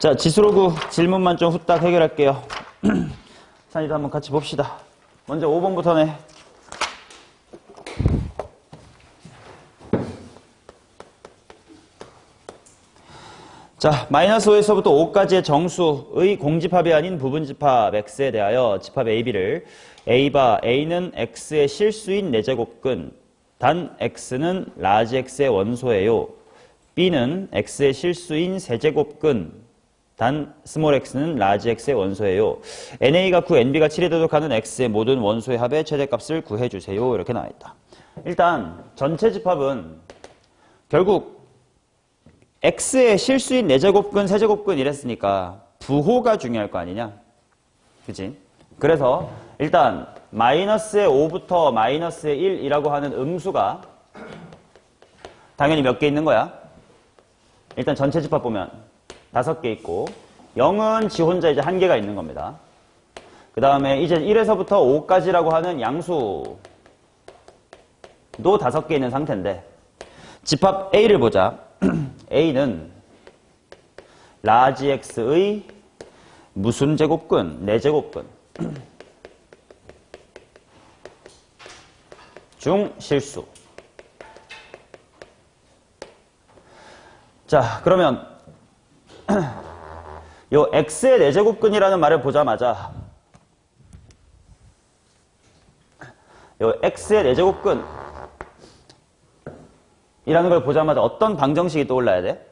자, 지수로그 질문만 좀 후딱 해결할게요. 산이도 한번 같이 봅시다. 먼저 5번부터네. 자, 마이너스 5에서부터 5까지의 정수의 공집합이 아닌 부분집합 x에 대하여 집합 AB를 A바 A는 x의 실수인 4제곱근 단 x는 라지 x의 원소예요. B는 x의 실수인 3제곱근 단 스몰 x는 라지 x의 원소예요. NA가 9, NB가 7에 도둑하는 x의 모든 원소의 합의 최대값을 구해주세요. 이렇게 나와있다. 일단 전체 집합은 결국 x의 실수인 4제곱근, 3제곱근 이랬으니까 부호가 중요할 거 아니냐? 그치? 그래서 일단 마이너스의 5부터 마이너스의 1이라고 하는 음수가 당연히 몇 개 있는 거야? 일단 전체 집합 보면 5개 있고 0은 지 혼자 이제 1개가 있는 겁니다. 그 다음에 이제 1에서부터 5까지라고 하는 양수도 5개 있는 상태인데 집합 A를 보자. A는 라지 x의 무슨 제곱근? 4제곱근 중 실수. 자, 그러면 요 x의 4제곱근이라는 말을 보자마자 요 x의 4제곱근 이라는 걸 보자마자 어떤 방정식이 떠올라야 돼?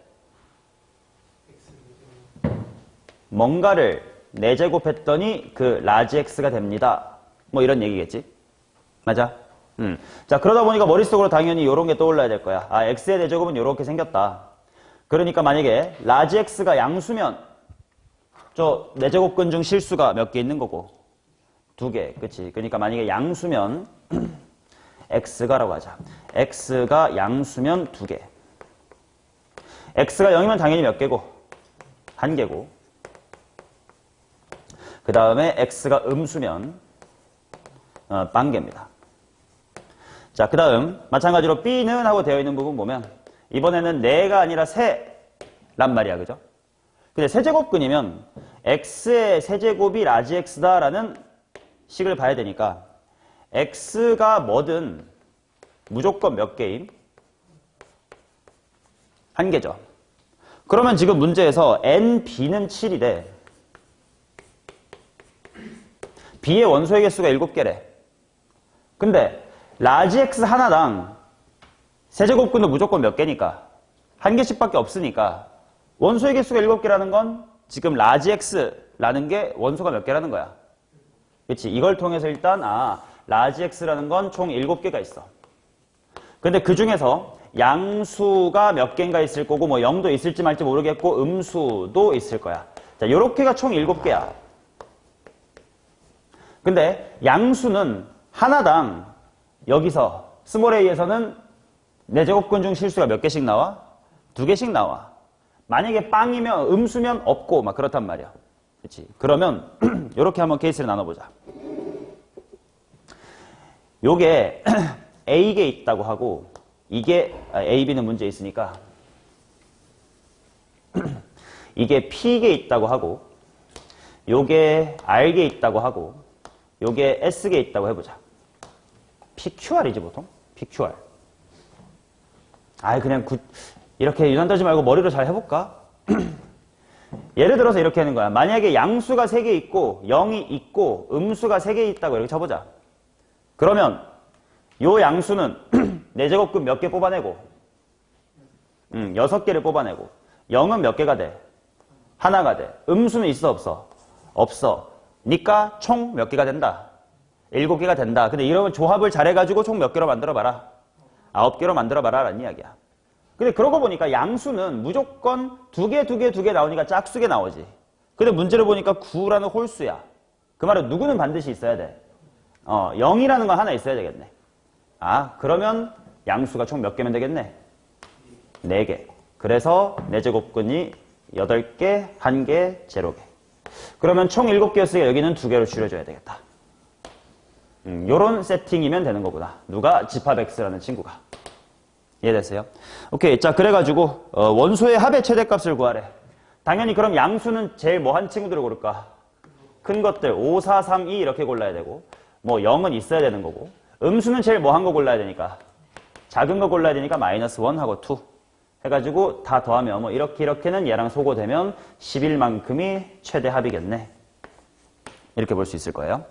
뭔가를 4제곱했더니 그 라지 x가 됩니다. 뭐 이런 얘기겠지? 맞아? 자, 그러다 보니까 머릿속으로 당연히 이런 게 떠올라야 될 거야. 아, x의 4제곱은 이렇게 생겼다. 그러니까 만약에 라지 x가 양수면 저 4제곱근 중 실수가 몇 개 있는 거고 2개, 그치? 그러니까 만약에 양수면 x가라고 하자. x가 양수면 2개. x가 0이면 당연히 몇 개고? 1개고. 그 다음에 x가 음수면 0개입니다. 자, 그 다음 마찬가지로 b는 하고 되어 있는 부분 보면 이번에는 4가 아니라 3란 말이야, 그죠? 근데 세제곱근이면 x의 세제곱이 라지 x다라는 식을 봐야 되니까 x가 뭐든 무조건 몇 개임? 1개죠. 그러면 지금 문제에서 nb는 7이래. b의 원소의 개수가 7개래. 근데 라지 x 하나당 세제곱근도 무조건 몇 개니까 1개씩밖에 없으니까 원소의 개수가 7개라는 건 지금 라지 x라는 게 원소가 몇 개라는 거야. 그치? 이걸 통해서 일단 라지 x라는 건 총 7개가 있어. 근데 그 중에서 양수가 몇 개인가 있을 거고 뭐 0도 있을지 말지 모르겠고 음수도 있을 거야. 자, 요렇게가 총 7개야. 근데 양수는 하나당 여기서 스몰 a에서는 4제곱근 중 실수가 몇 개씩 나와? 2개씩 나와. 만약에 빵이면 음수면 없고 막 그렇단 말이야. 그치? 그러면 요렇게 한번 케이스를 나눠보자. 요게 A개 있다고 하고 이게 A, B는 문제 있으니까 이게 P개 있다고 하고 요게 R개 있다고 하고 요게 S개 있다고 해보자. PQR이지 보통? PQR. 그냥 이렇게 유난 떨지 말고 머리로 잘 해볼까? 예를 들어서 이렇게 하는 거야. 만약에 양수가 3개 있고 0이 있고 음수가 3개 있다고 이렇게 쳐보자. 그러면 요 양수는 4제곱근 몇 개 뽑아내고 6개를 뽑아내고 0은 몇 개가 돼? 하나가 돼. 음수는 있어 없어? 없어. 니까 총 몇 개가 된다? 7개가 된다. 근데 이러면 조합을 잘해가지고 총 몇 개로 만들어봐라? 9개로 만들어봐라 라는 이야기야. 근데 그러고 보니까 양수는 무조건 2개 나오니까 짝수게 나오지. 근데 문제를 보니까 9라는 홀수야. 그 말은 누구는 반드시 있어야 돼. 0이라는 건 하나 있어야 되겠네. 그러면 양수가 총 몇 개면 되겠네? 4개. 그래서 4제곱근이 8개, 1개, 0개. 그러면 총 7개였으니까 여기는 2개로 줄여줘야 되겠다. 요런 세팅이면 되는 거구나. 누가? 집합 x라는 친구가. 이해됐어요? 오케이. 자, 그래가지고 원소의 합의 최대값을 구하래. 당연히 그럼 양수는 제일 뭐 한 친구들을 고를까? 큰 것들 5, 4, 3, 2 이렇게 골라야 되고 뭐 0은 있어야 되는 거고 음수는 제일 뭐 한 거 골라야 되니까 작은 거 골라야 되니까 마이너스 1하고 2 해가지고 다 더하면 뭐 이렇게는 얘랑 소거되면 11만큼이 최대 합이겠네. 이렇게 볼 수 있을 거예요.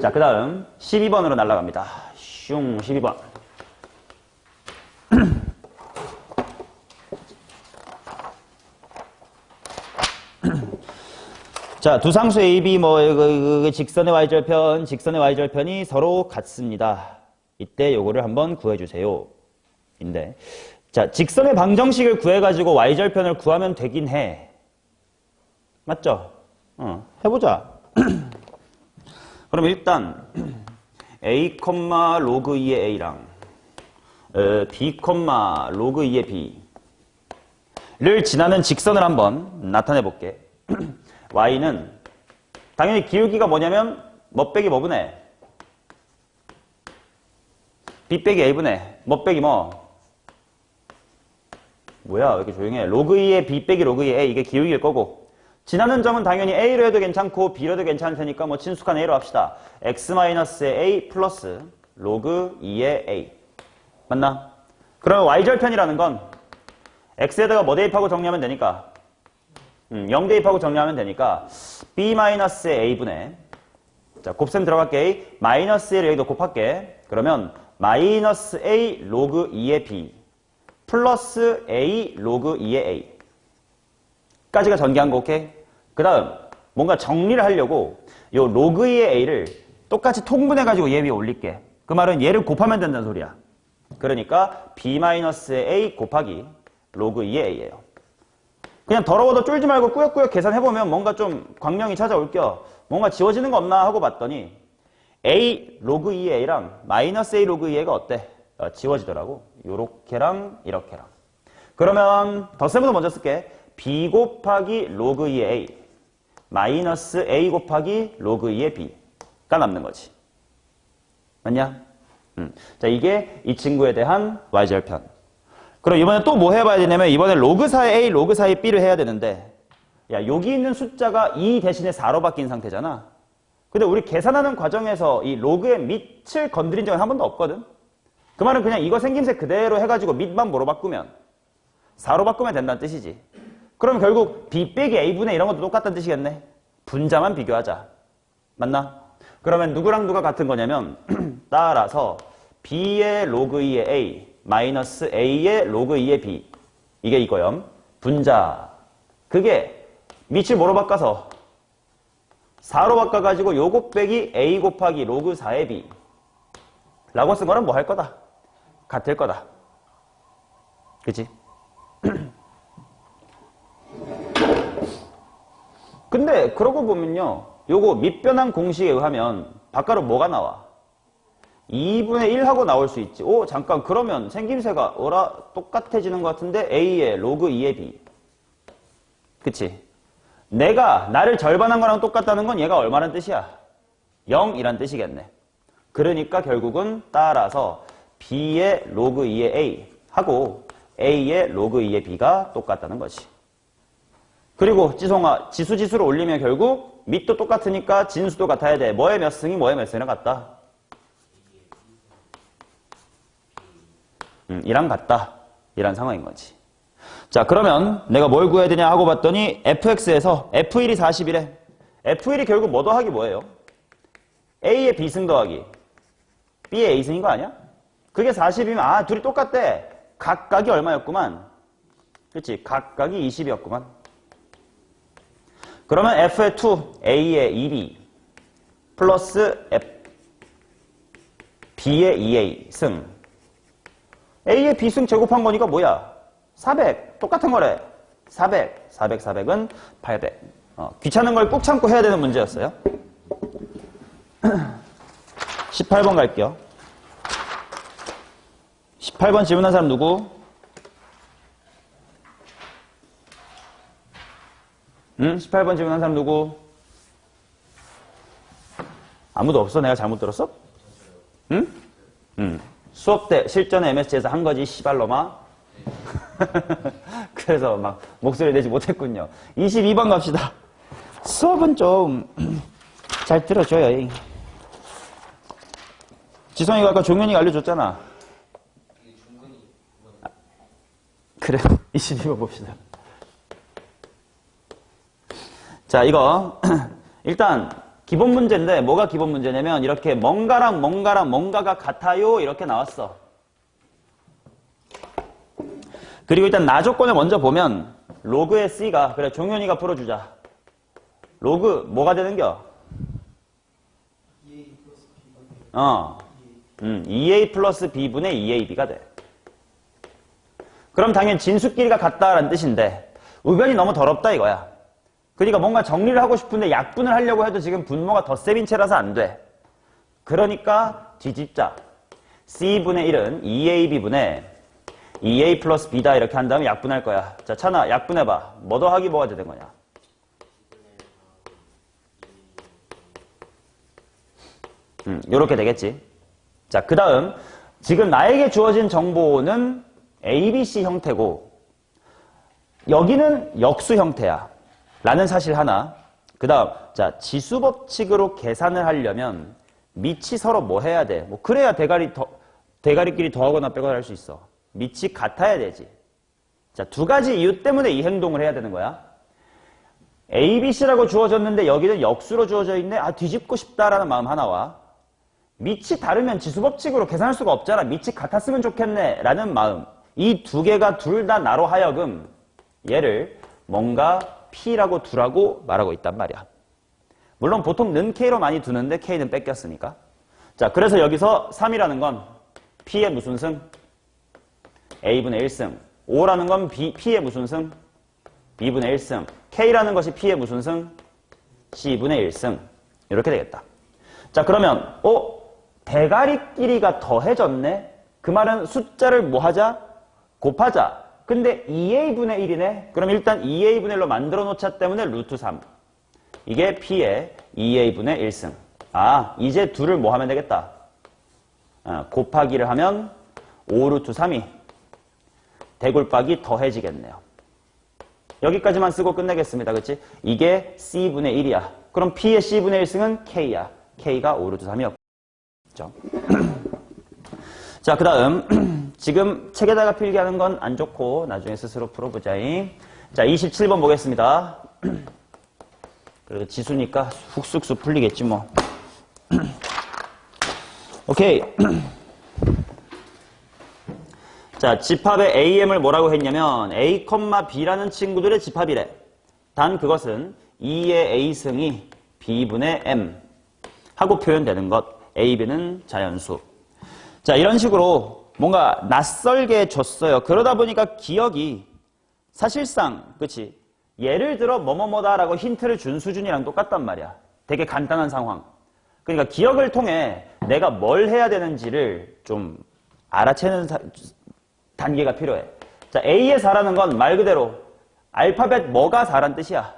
자, 그 다음 12번으로 날아갑니다. 슝 12번. 자, 두 상수 A, B 직선의 y절편이 서로 같습니다. 이때 요거를 한번 구해주세요. 인데, 자, 직선의 방정식을 구해가지고 y절편을 구하면 되긴 해. 맞죠? 해보자. 그럼 일단 a, 로그 2의 a랑 b, 로그 2의 b를 지나는 직선을 한번 나타내 볼게. y는 당연히 기울기가 뭐냐면 뭐 빼기 뭐 분의 b 빼기 a 분의 뭐 빼기 뭐야 왜 이렇게 조용해. 로그 2의 b 빼기 로그 2의 a 이게 기울기일 거고 지나는 점은 당연히 a로 해도 괜찮고 b로 해도 괜찮을 테니까 뭐 친숙한 a로 합시다. x-의 a 플러스 로그 2의 a 맞나? 그러면 y절편이라는 건 x에다가 뭐 대입하고 정리하면 되니까 0 대입하고 정리하면 되니까 b-의 a분의 자 곱셈 들어갈게. a 마이너스 1을 여기도 곱할게. 그러면 마이너스 a 로그 2의 b 플러스 a 로그 2의 a 까지가 전개한 거 오케이? 그 다음 뭔가 정리를 하려고 요 로그 2의 a를 똑같이 통분해가지고 얘 위에 올릴게. 그 말은 얘를 곱하면 된다는 소리야. 그러니까 b-의 a 곱하기 로그 2의 a예요. 그냥 더러워도 쫄지 말고 꾸역꾸역 계산해보면 뭔가 좀 광명이 찾아올 겨. 뭔가 지워지는 거 없나 하고 봤더니 a 로그 2의 a랑 마이너스 a 로그 2의 a가 어때? 지워지더라고. 요렇게랑 이렇게랑. 그러면 덧셈부터 먼저 쓸게. b 곱하기 로그 2의 a 마이너스 a 곱하기 로그 2의 b가 남는 거지. 맞냐? 자, 이게 이 친구에 대한 y절편. 그럼 이번에 또 뭐 해봐야 되냐면 이번에 로그 4의 a, 로그 4의 b를 해야 되는데 야 여기 있는 숫자가 2 대신에 4로 바뀐 상태잖아. 근데 우리 계산하는 과정에서 이 로그의 밑을 건드린 적은 한 번도 없거든. 그 말은 그냥 이거 생김새 그대로 해가지고 밑만 뭐로 바꾸면 4로 바꾸면 된다는 뜻이지. 그럼 결국 b 빼기 a분의 이런 것도 똑같다는 뜻이겠네. 분자만 비교하자. 맞나? 그러면 누구랑 누가 같은 거냐면 따라서 b의 로그 2의 a 마이너스 a의 로그 2의 b 이게 이거요. 분자. 그게 밑을 뭐로 바꿔서 4로 바꿔가지고 요거 빼기 a 곱하기 로그 4의 b 라고 쓴 거는 뭐 할 거다? 같을 거다. 그치? 근데 그러고 보면요. 요거 밑변환 공식에 의하면 바깥으로 뭐가 나와? 2분의 1하고 나올 수 있지. 오 잠깐 그러면 생김새가 똑같아지는 것 같은데 a의 로그 2의 b 그치? 내가 나를 절반한 거랑 똑같다는 건 얘가 얼마란 뜻이야? 0이란 뜻이겠네. 그러니까 결국은 따라서 b의 로그 2의 a 하고 a의 로그 2의 b가 똑같다는 거지. 그리고 지송아 지수를 올리면 결국 밑도 똑같으니까 진수도 같아야 돼. 뭐의 몇 승이 뭐의 몇 승이랑 같다? 이랑 같다. 이란 상황인 거지. 자 그러면 내가 뭘 구해야 되냐 하고 봤더니 fx에서 f1이 40이래. f1이 결국 뭐 더하기 뭐예요? a의 b승 더하기 b의 a승인 거 아니야? 그게 40이면 둘이 똑같대. 각각이 얼마였구만. 그치? 각각이 20이었구만. 그러면 f의 2 a의 2b 플러스 b의 2a 승 a의 b승 제곱한 거니까 뭐야? 400. 똑같은 거래. 400. 400은 800. 귀찮은 걸 꾹 참고 해야 되는 문제였어요. 18번 갈게요. 18번 질문한 사람 누구? 18번 질문한 사람 누구? 아무도 없어? 내가 잘못 들었어? 응? 수업 때 실전에 MSG에서 한 거지, 씨발놈아. 그래서 막 목소리 내지 못했군요. 22번 갑시다. 수업은 좀 잘 들어줘요. 지성이가 아까 종현이가 알려줬잖아. 그래요. 22번 봅시다. 자, 이거 일단 기본 문제인데 뭐가 기본 문제냐면 이렇게 뭔가랑 뭔가랑 뭔가가 같아요 이렇게 나왔어. 그리고 일단 나 조건을 먼저 보면 로그의 C가 그래 종현이가 풀어주자. 로그 뭐가 되는겨? 2A 플러스 B분의 2AB가 돼. 그럼 당연히 진수끼리가 같다라는 뜻인데 의변이 너무 더럽다 이거야. 그러니까 뭔가 정리를 하고 싶은데 약분을 하려고 해도 지금 분모가 덧셈인 채라서 안 돼. 그러니까 뒤집자. C분의 1은 2AB분의 2A 플러스 B다 이렇게 한 다음에 약분할 거야. 자, 찬아 약분해봐. 뭐 더하기 뭐가 되는 거냐? 요렇게 되겠지. 자, 그 다음 지금 나에게 주어진 정보는 ABC 형태고 여기는 역수 형태야. 라는 사실 하나. 그 다음 자 지수법칙으로 계산을 하려면 밑이 서로 뭐 해야 돼? 뭐 그래야 대가리끼리 더하거나 빼거나 할 수 있어. 밑이 같아야 되지. 자, 두 가지 이유 때문에 이 행동을 해야 되는 거야. ABC라고 주어졌는데 여기는 역수로 주어져 있네. 아, 뒤집고 싶다라는 마음 하나와 밑이 다르면 지수법칙으로 계산할 수가 없잖아. 밑이 같았으면 좋겠네 라는 마음. 이 두 개가 둘 다 나로 하여금 얘를 뭔가 P라고 두라고 말하고 있단 말이야. 물론 보통 는 K로 많이 두는데 K는 뺏겼으니까. 자, 그래서 여기서 3이라는 건 P의 무슨 승? A분의 1승. 5라는 건 P의 무슨 승? B분의 1승. K라는 것이 P의 무슨 승? C분의 1승. 이렇게 되겠다. 자, 그러면 대가리끼리가 더해졌네? 그 말은 숫자를 뭐 하자? 곱하자. 근데 2A분의 1이네? 그럼 일단 2A분의 1로 만들어 놓자 때문에 루트 3. 이게 P의 2A분의 1승. 아, 이제 둘을 뭐 하면 되겠다? 곱하기를 하면 5루트 3이 대골박이 더해지겠네요. 여기까지만 쓰고 끝내겠습니다. 그치? 이게 C분의 1이야. 그럼 P의 C분의 1승은 K야. K가 5루트 3이었죠. 자, 그 다음 지금 책에다가 필기하는 건 안 좋고 나중에 스스로 풀어보자잉. 자, 27번 보겠습니다. 그래도 지수니까 훅쑥쑥 풀리겠지 뭐. 오케이. 자, 집합의 AM을 뭐라고 했냐면 A, B라는 친구들의 집합이래. 단 그것은 2의 A승이 B분의 M 하고 표현되는 것. A, B는 자연수. 자, 이런 식으로 뭔가 낯설게 줬어요. 그러다 보니까 기억이 사실상 그치? 예를 들어 뭐뭐뭐다라고 힌트를 준 수준이랑 똑같단 말이야. 되게 간단한 상황. 그러니까 기억을 통해 내가 뭘 해야 되는지를 좀 알아채는 단계가 필요해. 자, A의 4라는 건 말 그대로 알파벳 뭐가 4란 뜻이야?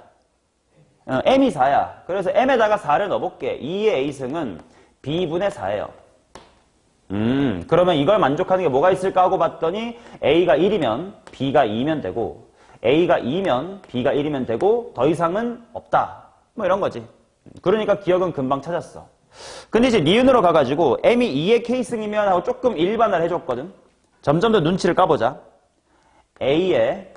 M이 4야. 그래서 M에다가 4를 넣어볼게. 2의 A승은 B분의 4예요. 그러면 이걸 만족하는 게 뭐가 있을까 하고 봤더니 A가 1이면 B가 2면 되고 A가 2면 B가 1이면 되고 더 이상은 없다. 뭐 이런 거지. 그러니까 기억은 금방 찾았어. 근데 이제 니은으로 가가지고 M이 2의 K승이면 하고 조금 일반화를 해줬거든. 점점 더 눈치를 까보자. A의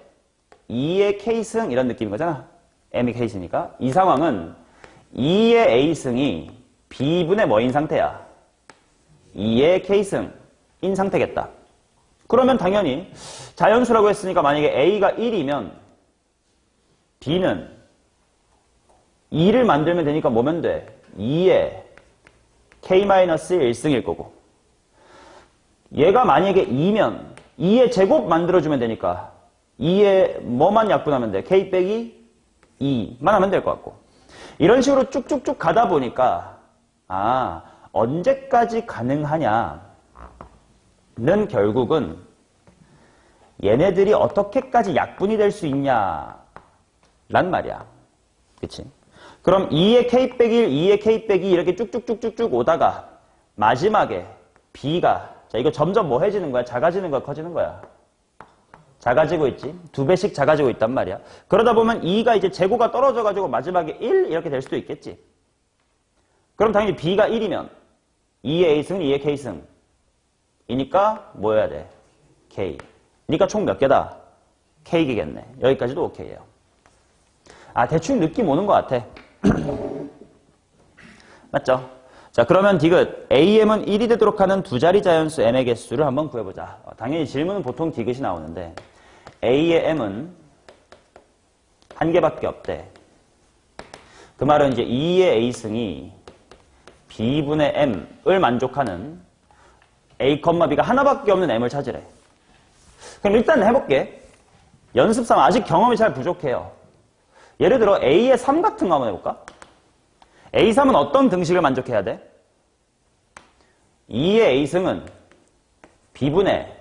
2의 K승 이런 느낌인 거잖아. M이 K승이니까. 이 상황은 2의 A승이 B분의 뭐인 상태야? 2의 K승인 상태겠다. 그러면 당연히 자연수라고 했으니까 만약에 A가 1이면 B는 2를 만들면 되니까 뭐면 돼? 2의 K-1승일 거고 얘가 만약에 2면 2의 제곱 만들어주면 되니까 2의 뭐만 약분하면 돼? K 빼기 2만 하면 될 것 같고 이런 식으로 쭉쭉쭉 가다 보니까 언제까지 가능하냐는 결국은 얘네들이 어떻게까지 약분이 될 수 있냐 란 말이야. 그치? 그럼 2의 K 빼기 1, 2의 K 빼기 2 이렇게 쭉쭉쭉쭉쭉 오다가 마지막에 B가 자 이거 점점 뭐 해지는 거야? 작아지는 거야? 커지는 거야? 작아지고 있지. 2배씩 작아지고 있단 말이야. 그러다 보면 2가 이제 재고가 떨어져가지고 마지막에 1 이렇게 될 수도 있겠지. 그럼 당연히 B가 1이면 2의 A승, 2의 K승. 이니까 뭐 해야 돼? K. 그러니까 총 몇 개다? K이겠네. 여기까지도 오케이예요. 아, 대충 느낌 오는 것 같아. 맞죠? 자, 그러면 디귿 AM은 1이 되도록 하는 두 자리 자연수 M의 개수를 한번 구해보자. 당연히 질문은 보통 디귿이 나오는데 A의 M은 한 개밖에 없대. 그 말은 이제 2의 A승이 B분의 M을 만족하는 A, B가 하나밖에 없는 M을 찾으래. 그럼 일단 해볼게. 연습3 아직 경험이 잘 부족해요. 예를 들어 A의 3 같은 거 한번 해볼까? A3은 어떤 등식을 만족해야 돼? 2의 A승은 B분의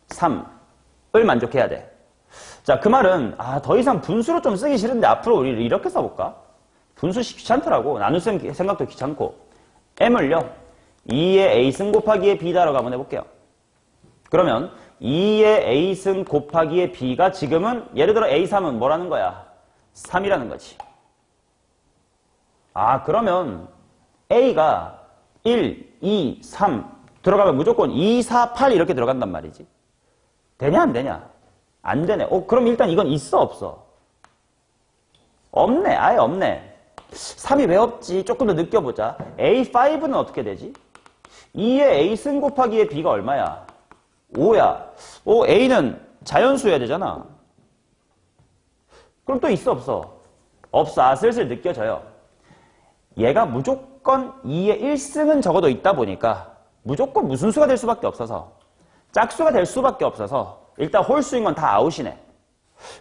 3을 만족해야 돼. 자, 그 말은 더 이상 분수로 좀 쓰기 싫은데 앞으로 우리 이렇게 써볼까? 분수 귀찮더라고. 나눌 생각도 귀찮고. M을요. 2의 A승 곱하기의 B다라고 한번 해볼게요. 그러면 2의 A승 곱하기의 B가 지금은 예를 들어 A3은 뭐라는 거야? 3이라는 거지. 그러면 A가 1, 2, 3 들어가면 무조건 2, 4, 8 이렇게 들어간단 말이지. 되냐 안 되냐? 안 되네. 그럼 일단 이건 있어 없어? 없네. 아예 없네. 3이 왜 없지? 조금 더 느껴보자. A5는 어떻게 되지? 2의 A승 곱하기의 B가 얼마야? 5야. A는 자연수여야 되잖아. 그럼 또 있어 없어? 없어. 슬슬 느껴져요. 얘가 무조건 2의 1승은 적어도 있다 보니까 무조건 무슨 수가 될 수밖에 없어서 짝수가 될 수밖에 없어서 일단 홀수인 건 다 아웃이네.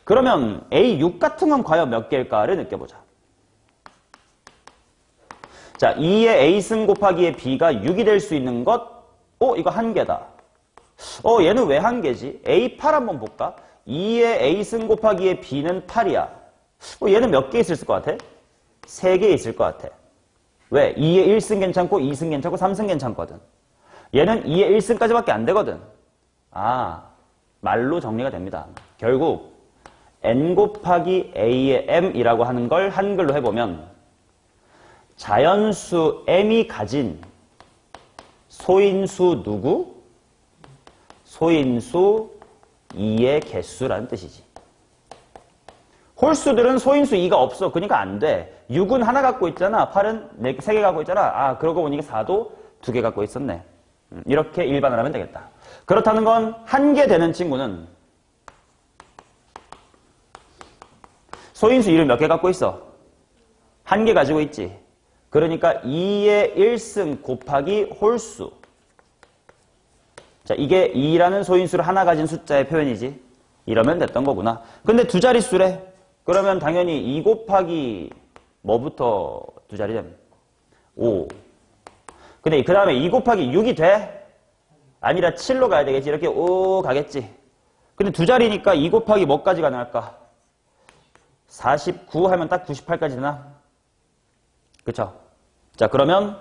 그러면 A6 같은 건 과연 몇 개일까를 느껴보자. 자, 2의 A승 곱하기의 B가 6이 될 수 있는 것? 이거 한 개다. 얘는 왜 한 개지? A8 한번 볼까? 2의 A승 곱하기의 B는 8이야. 얘는 몇 개 있을 것 같아? 3개 있을 것 같아. 왜? 2의 1승 괜찮고 2승 괜찮고 3승 괜찮거든. 얘는 2의 1승까지밖에 안 되거든. 말로 정리가 됩니다. 결국 N 곱하기 A의 M이라고 하는 걸 한글로 해보면 자연수 M이 가진 소인수 누구? 소인수 2의 개수라는 뜻이지. 홀수들은 소인수 2가 없어. 그러니까 안 돼. 6은 하나 갖고 있잖아. 8은 3개 갖고 있잖아. 그러고 보니까 4도 2개 갖고 있었네. 이렇게 일반을 하면 되겠다. 그렇다는 건 한 개 되는 친구는 소인수 2를 몇 개 갖고 있어? 한 개 가지고 있지. 그러니까 2의 1승 곱하기 홀수. 자, 이게 2라는 소인수를 하나 가진 숫자의 표현이지. 이러면 됐던 거구나. 근데 두 자릿수래. 그러면 당연히 2 곱하기 뭐부터 두 자리냐면 5. 근데 그 다음에 2 곱하기 6이 돼? 아니라 7로 가야 되겠지. 이렇게 5 가겠지. 근데 두 자리니까 2 곱하기 뭐까지 가능할까? 49 하면 딱 98까지 되나? 그쵸? 자, 그러면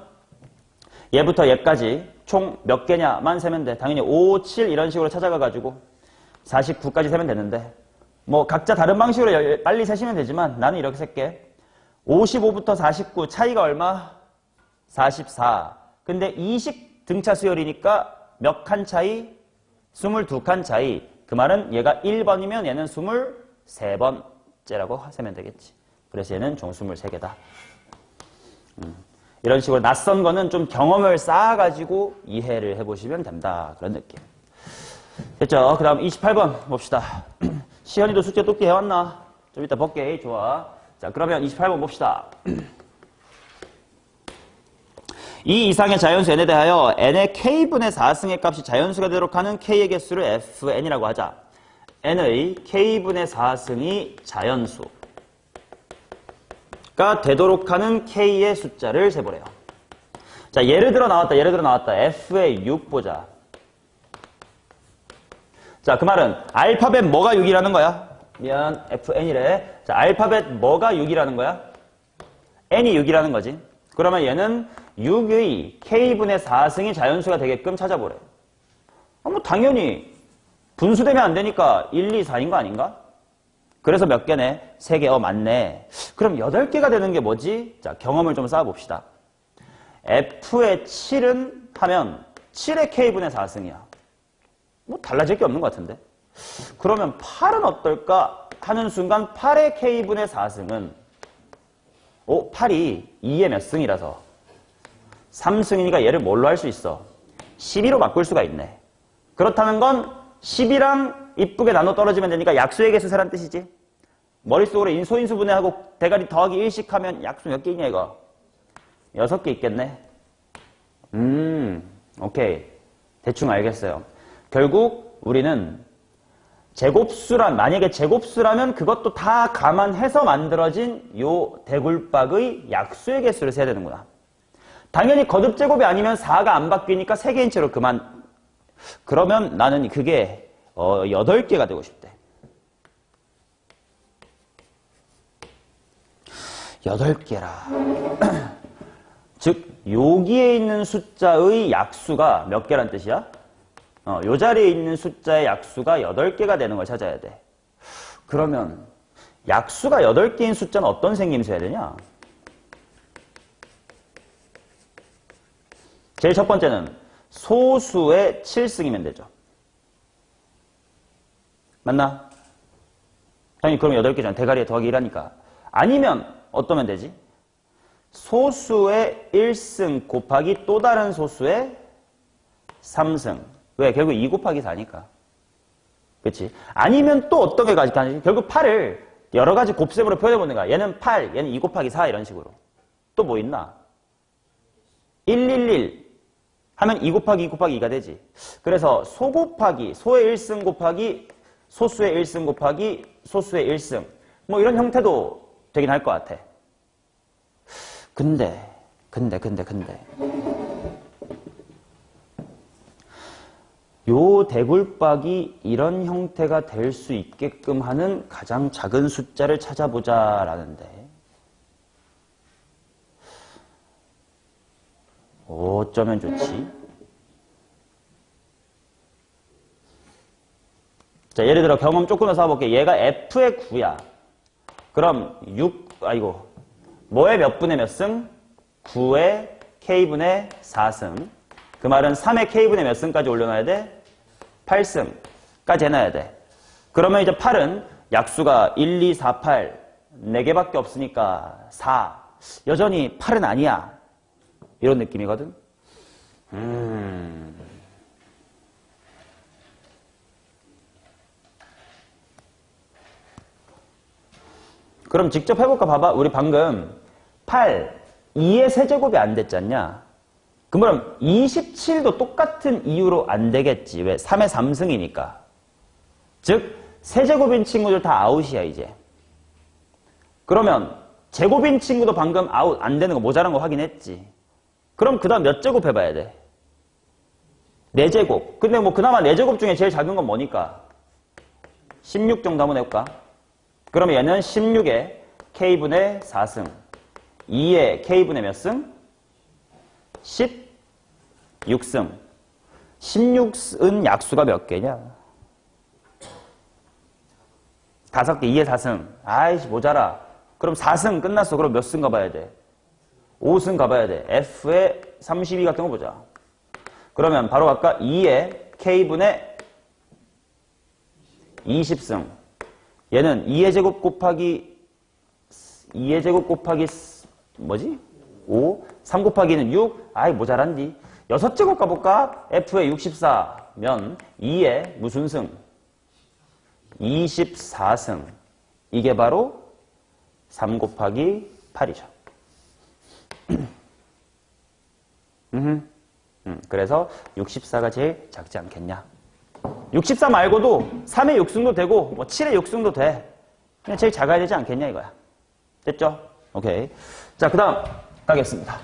얘부터 얘까지 총 몇 개냐만 세면 돼. 당연히 5, 7 이런 식으로 찾아가가지고 49까지 세면 되는데 뭐 각자 다른 방식으로 빨리 세시면 되지만 나는 이렇게 셀게. 55부터 49 차이가 얼마? 44. 근데 20 등차 수열이니까 몇 칸 차이? 22칸 차이. 그 말은 얘가 1번이면 얘는 23번째라고 세면 되겠지. 그래서 얘는 총 23개다. 이런 식으로 낯선 거는 좀 경험을 쌓아가지고 이해를 해보시면 된다. 그런 느낌. 됐죠? 그 다음 28번 봅시다. 시현이도 숙제 똑띠 해왔나? 좀 이따 볼게. 좋아. 자, 그러면 28번 봅시다. 이 이상의 자연수 n에 대하여 n의 k분의 4승의 값이 자연수가 되도록 하는 k의 개수를 fn이라고 하자. n의 k분의 4승이 자연수가 되도록 하는 k의 숫자를 세보래요. 자, 예를 들어 나왔다. f의 6 보자. 자, 그 말은 알파벳 뭐가 6이라는 거야? 미안, fn이래. 자, 알파벳 뭐가 6이라는 거야? n이 6이라는 거지. 그러면 얘는 6의 k분의 4승이 자연수가 되게끔 찾아보래. 뭐 당연히 분수되면 안 되니까 1, 2, 4인 거 아닌가? 그래서 몇 개네? 3개. 맞네. 그럼 8개가 되는 게 뭐지? 자, 경험을 좀 쌓아봅시다. F의 7은 하면 7의 K분의 4승이야. 뭐 달라질 게 없는 것 같은데. 그러면 8은 어떨까 하는 순간 8의 K분의 4승은 8이 2의 몇 승이라서 3승이니까 얘를 뭘로 할 수 있어? 12로 바꿀 수가 있네. 그렇다는 건 10이랑 이쁘게 나눠 떨어지면 되니까 약수의 개수 세란 뜻이지. 머릿속으로 소인수 분해하고 대가리 더하기 1씩 하면 약수 몇 개 있냐 이거? 6개 있겠네. 오케이. 대충 알겠어요. 결국 우리는 만약에 제곱수라면 그것도 다 감안해서 만들어진 요 대굴박의 약수의 개수를 세야 되는구나. 당연히 거듭제곱이 아니면 4가 안 바뀌니까 3개인 채로 그만. 그러면 나는 그게 8개가 되고 싶대. 8개라. 즉 여기에 있는 숫자의 약수가 몇 개란 뜻이야? 요 자리에 있는 숫자의 약수가 8개가 되는 걸 찾아야 돼. 그러면 약수가 8개인 숫자는 어떤 생김새 해야 되냐? 제일 첫 번째는 소수의 7승이면 되죠. 맞나? 형님 그럼 8개잖아. 대가리에 더하기 1하니까. 아니면 어떠면 되지? 소수의 1승 곱하기 또 다른 소수의 3승. 왜? 결국 2 곱하기 4니까. 그렇지? 아니면 또 어떤 게 가지? 결국 8을 여러 가지 곱셈으로 표현해보는 거야. 얘는 8, 얘는 2 곱하기 4 이런 식으로. 또 뭐 있나? 111 하면 2 곱하기 2 곱하기 2가 되지. 그래서 소 곱하기 소의 1승 곱하기 소수의 1승 곱하기 소수의 1승. 뭐 이런 형태도 되긴 할 것 같아. 근데 요 대굴박이 이런 형태가 될 수 있게끔 하는 가장 작은 숫자를 찾아보자 라는데 어쩌면 좋지? 자, 예를 들어 경험 조금 더 쌓아볼게. 얘가 F의 9야. 그럼 뭐의 몇 분의 몇 승? 9의 K분의 4승. 그 말은 3의 K분의 몇 승까지 올려놔야 돼? 8승까지 해놔야 돼. 그러면 이제 8은 약수가 1, 2, 4, 8 4개밖에 없으니까 4. 여전히 8은 아니야. 이런 느낌이거든. 그럼 직접 해볼까 봐봐. 우리 방금 8, 2의 세제곱이 안 됐잖냐. 그럼 27도 똑같은 이유로 안 되겠지. 왜? 3의 3승이니까. 즉 세제곱인 친구들 다 아웃이야 이제. 그러면 제곱인 친구도 방금 아웃 안 되는 거 모자란 거 확인했지. 그럼 그 다음 몇 제곱 해봐야 돼? 4제곱. 근데 뭐 그나마 4제곱 중에 제일 작은 건 뭐니까? 16 정도 한번 해볼까? 그러면 얘는 16의 K분의 4승. 2의 K분의 몇 승? 16승. 16은 약수가 몇 개냐? 5개, 2의 4승. 아이씨, 모자라. 그럼 4승 끝났어. 그럼 몇 승 가봐야 돼? 5승 가봐야 돼. F의 32 같은 거 보자. 그러면 바로 아까 2의 K분의 20승. 얘는 2의 제곱 곱하기 뭐지? 5, 3 곱하기는 6. 아이 모자란디. 6제곱 가볼까? F의 64면 2의 무슨 승? 24승. 이게 바로 3 곱하기 8이죠. 그래서 64가 제일 작지 않겠냐. 64 말고도 3의 6승도 되고 뭐 7의 6승도 돼. 그냥 제일 작아야 되지 않겠냐 이거야. 됐죠? 오케이. 자, 그 다음 가겠습니다.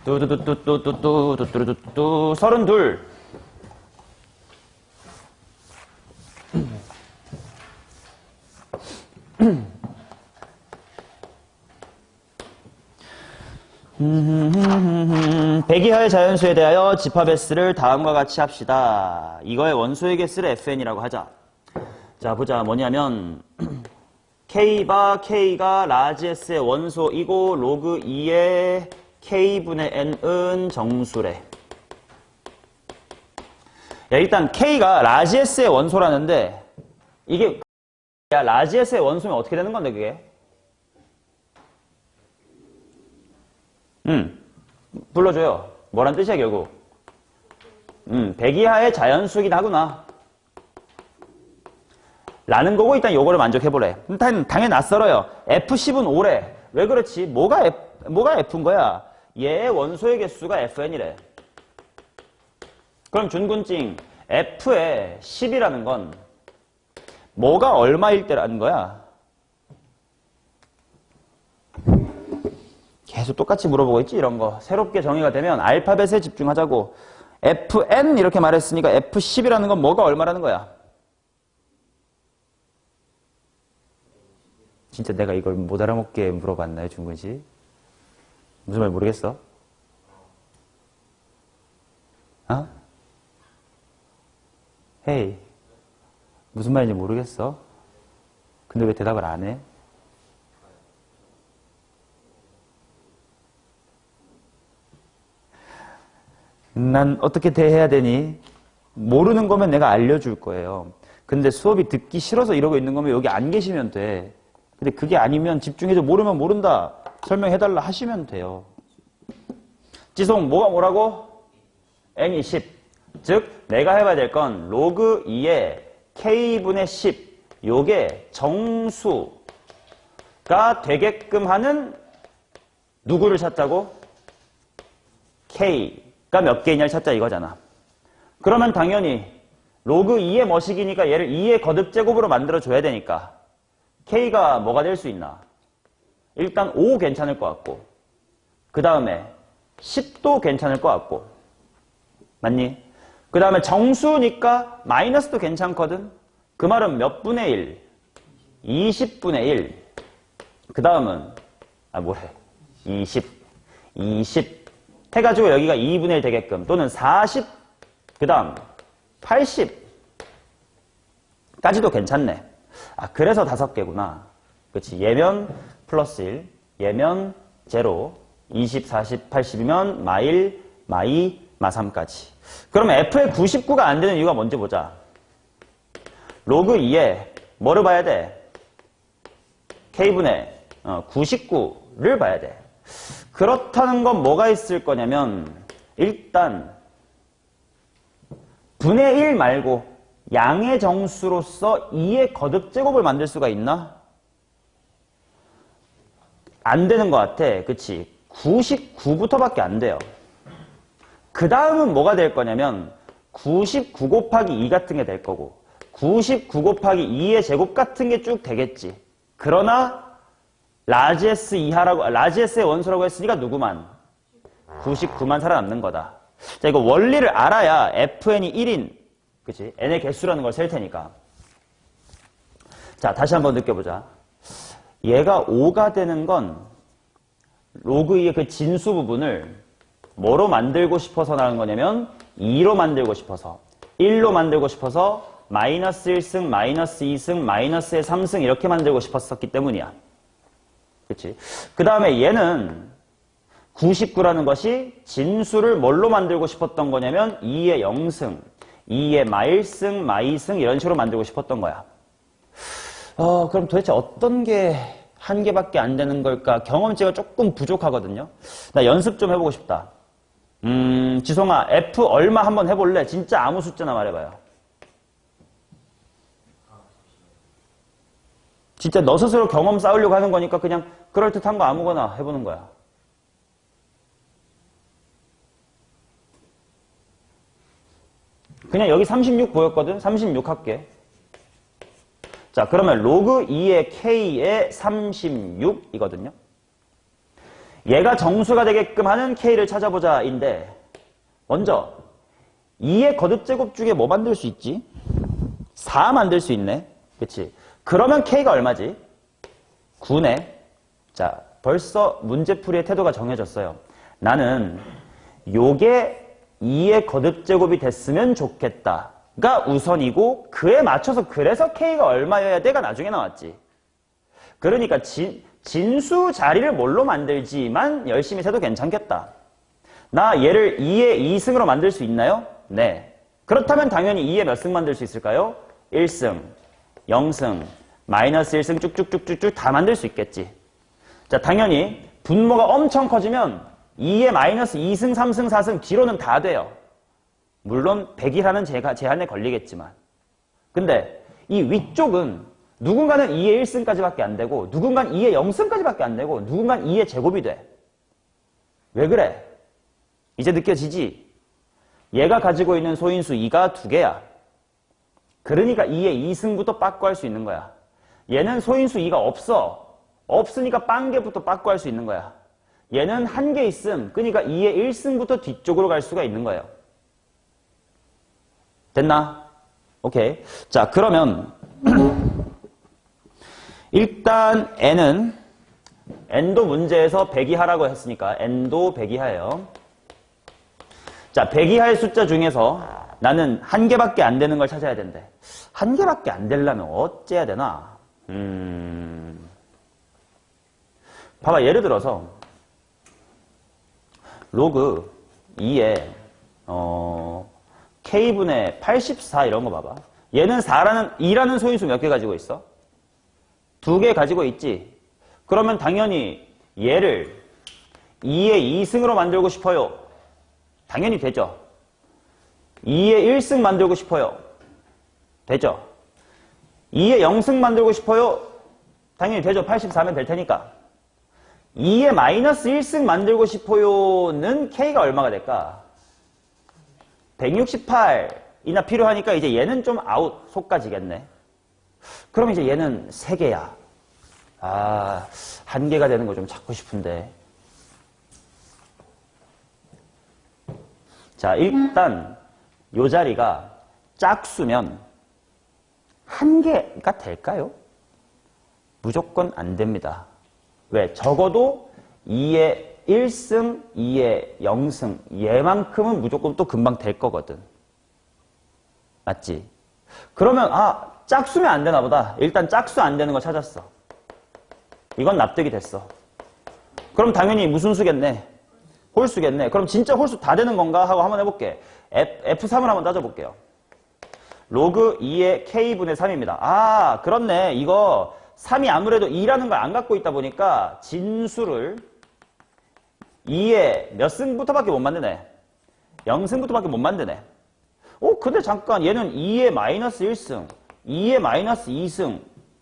뚜뚜뚜뚜뚜뚜뚜뚜뚜뚜 32. 백이하의 자연수에 대하여 집합 S를 다음과 같이 합시다. 이거의 원소의 개수를 FN이라고 하자. 자, 보자. 뭐냐면 K가 라지 S의 원소이고 로그 2의 K분의 N은 정수래. 야, 일단 K가 라지 S의 원소라는데 이게 야, 라지 S의 원소면 어떻게 되는 건데 그게? 불러줘요. 뭐란 뜻이야 결국? 백이하의 자연수이긴 하구나. 라는 거고 일단 요거를 만족해보래. 당연히 낯설어요. F10은 5래. 왜 그렇지? 뭐가 F인 거야? 얘의 원소의 개수가 FN이래. 그럼 준군증 F의 10이라는 건 뭐가 얼마일 때라는 거야? 계속 똑같이 물어보고 있지 이런 거. 새롭게 정의가 되면 알파벳에 집중하자고. FN 이렇게 말했으니까 F10이라는 건 뭐가 얼마라는 거야? 진짜 내가 이걸 못 알아먹게 물어봤나요, 준근 씨? 무슨 말 모르겠어? 어? 헤이. 무슨 말인지 모르겠어? 근데 왜 대답을 안 해? 난 어떻게 대해야 되니? 모르는 거면 내가 알려줄 거예요. 근데 수업이 듣기 싫어서 이러고 있는 거면 여기 안 계시면 돼. 근데 그게 아니면 집중해서 모르면 모른다. 설명해달라 하시면 돼요. 지송, 뭐가 뭐라고? n이 10. 즉, 내가 해봐야 될 건 로그 2의 k분의 10. 요게 정수가 되게끔 하는 누구를 찾자고? k가 몇 개이냐를 찾자 이거잖아. 그러면 당연히 로그 2의 머식이니까 얘를 2의 거듭제곱으로 만들어줘야 되니까 k가 뭐가 될 수 있나? 일단 5 괜찮을 것 같고 그 다음에 10도 괜찮을 것 같고 맞니? 그 다음에 정수니까 마이너스도 괜찮거든? 그 말은 몇 분의 1? 20분의 1. 그 다음은 뭐래? 20 해가지고 여기가 2분의 1 되게끔 또는 40 그 다음 80까지도 괜찮네. 그래서 5개구나. 그치? 얘면 플러스 1, 얘면 제로, 20, 40, 80이면 마1, 마2, 마3까지. 그러면 F의 99가 안 되는 이유가 뭔지 보자. 로그 2에 뭐를 봐야 돼? K분의 99를 봐야 돼. 그렇다는 건 뭐가 있을 거냐면 일단 분의 1 말고 양의 정수로서 2의 거듭제곱을 만들 수가 있나? 안 되는 것 같아. 그치? 99부터밖에 안 돼요. 그 다음은 뭐가 될 거냐면 99 곱하기 2 같은 게 될 거고 99 곱하기 2의 제곱 같은 게 쭉 되겠지. 그러나 라지 S 이하라고, 라지 S의 원소라고 했으니까 누구만? 99만 살아남는 거다. 자, 이거 원리를 알아야 FN이 1인, 그치? N의 개수라는 걸 셀 테니까. 자, 다시 한번 느껴보자. 얘가 5가 되는 건 로그 2의 그 진수 부분을 뭐로 만들고 싶어서 나온 거냐면 2로 만들고 싶어서, 1로 만들고 싶어서 마이너스 1승, 마이너스 2승, 마이너스의 3승 이렇게 만들고 싶었었기 때문이야. 그치? 그 다음에 얘는 99라는 것이 진수를 뭘로 만들고 싶었던 거냐면 2의 0승, 2의 마1승, 마2승 이런 식으로 만들고 싶었던 거야. 그럼 도대체 어떤 게 한 개밖에 안 되는 걸까? 경험치가 조금 부족하거든요. 나 연습 좀 해보고 싶다. 지송아, F 얼마 한번 해볼래? 진짜 아무 숫자나 말해봐요. 진짜 너 스스로 경험 쌓으려고 하는 거니까 그냥 그럴듯한 거 아무거나 해보는 거야. 그냥 여기 36 보였거든? 36 할게. 자, 그러면 로그 2의 K의 36이거든요. 얘가 정수가 되게끔 하는 K를 찾아보자인데 먼저 2의 거듭제곱 중에 뭐 만들 수 있지? 4 만들 수 있네. 그치? 그러면 K가 얼마지? 9네. 자, 벌써 문제풀이의 태도가 정해졌어요. 나는 요게 2의 거듭제곱이 됐으면 좋겠다가 우선이고 그에 맞춰서 그래서 K가 얼마여야 돼가 나중에 나왔지. 그러니까 진수 자리를 뭘로 만들지만 열심히 세도 괜찮겠다. 나 얘를 2의 2승으로 만들 수 있나요? 네. 그렇다면 당연히 2의 몇 승 만들 수 있을까요? 1승, 0승, 마이너스 1승 쭉쭉쭉쭉쭉 다 만들 수 있겠지. 자, 당연히 분모가 엄청 커지면 2의 마이너스 2승, 3승, 4승 뒤로는 다 돼요. 물론 100이라는 제한에 걸리겠지만. 근데 이 위쪽은 누군가는 2의 1승까지밖에 안 되고 누군가는 2의 0승까지밖에 안 되고 누군가는 2의 제곱이 돼. 왜 그래? 이제 느껴지지? 얘가 가지고 있는 소인수 2가 2개야. 그러니까 2의 2승부터 빠꾸 할 수 있는 거야. 얘는 소인수 2가 없어. 없으니까 빵개부터 빠꾸 할 수 있는 거야. 얘는 1개 있음. 그러니까 2의 1승부터 뒤쪽으로 갈 수가 있는 거예요. 됐나? 오케이. 자, 그러면 일단 n도 문제에서 배기하라고 했으니까 n도 배기하예요. 자, 배기할 숫자 중에서 나는 1개밖에 안 되는 걸 찾아야 된대. 1개밖에 안 되려면 어째야 되나? 봐봐, 예를 들어서 로그 2에 k분의 84 이런 거 봐봐. 얘는 2라는 소인수 몇 개 가지고 있어? 2개 가지고 있지. 그러면 당연히 얘를 2의 2승으로 만들고 싶어요. 당연히 되죠. 2의 1승 만들고 싶어요. 되죠. 2의 0승 만들고 싶어요. 당연히 되죠. 84면 될 테니까. 2의 마이너스 1승 만들고 싶어요는 K가 얼마가 될까? 168이나 필요하니까 이제 얘는 좀 아웃, 속까지겠네. 그럼 이제 얘는 3개야. 아, 1개가 되는 거 좀 찾고 싶은데. 자, 일단 요 자리가 짝수면 1개가 될까요? 무조건 안 됩니다. 왜? 적어도 2의 1승, 2의 0승 얘만큼은 무조건 또 금방 될 거거든. 맞지? 그러면 짝수면 안 되나 보다. 일단 짝수 안 되는 거 찾았어. 이건 납득이 됐어. 그럼 당연히 무슨 수겠네? 홀수겠네. 그럼 진짜 홀수 다 되는 건가? 하고 한번 해볼게. F3을 한번 따져볼게요. 로그 2의 K분의 3입니다. 아, 그렇네. 이거 3이 아무래도 2라는 걸 안 갖고 있다 보니까 진수를 2의 몇 승부터밖에 못 만드네. 0승부터밖에 못 만드네. 근데 잠깐 얘는 2의 마이너스 1승, 2의 마이너스 2승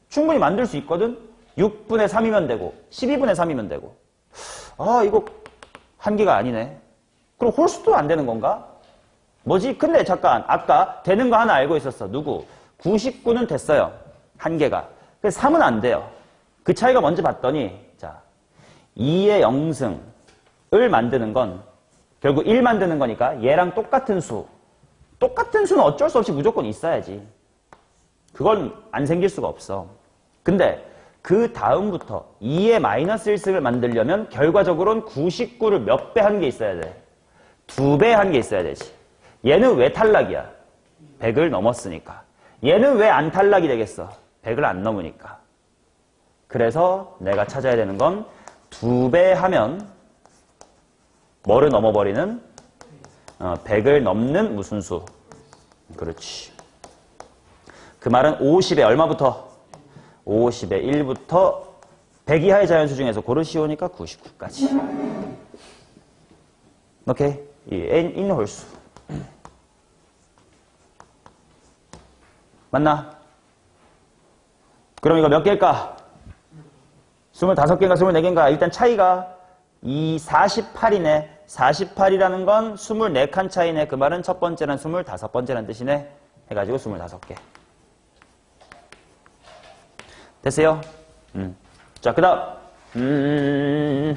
충분히 만들 수 있거든? 6분의 3이면 되고 12분의 3이면 되고. 이거 1개가 아니네. 그럼 홀수도 안 되는 건가? 뭐지? 근데 잠깐 아까 되는 거 하나 알고 있었어. 누구? 99는 됐어요. 1개가. 그래서 3은 안 돼요. 그 차이가 뭔지 봤더니 자 2의 0승을 만드는 건 결국 1 만드는 거니까 얘랑 똑같은 수. 똑같은 수는 어쩔 수 없이 무조건 있어야지. 그건 안 생길 수가 없어. 근데 그 다음부터 2의 마이너스 1승을 만들려면 결과적으로는 99를 몇 배 한 게 있어야 돼? 2배 한 게 있어야 되지. 얘는 왜 탈락이야? 100을 넘었으니까. 얘는 왜 안 탈락이 되겠어? 100을 안 넘으니까. 그래서 내가 찾아야 되는 건 2배 하면 뭐를 넘어버리는? 100을 넘는 무슨 수? 그렇지. 그 말은 50에 얼마부터? 50에 1부터 100 이하의 자연수 중에서 고르시오니까 99까지. 오케이? 이 n 홀수. 맞나? 그럼 이거 몇 개일까? 25개인가 24개인가? 일단 차이가 48이네. 48이라는 건 24칸 차이네. 그 말은 첫 번째는 25번째라는 뜻이네. 해가지고 25개. 됐어요? 자, 그 다음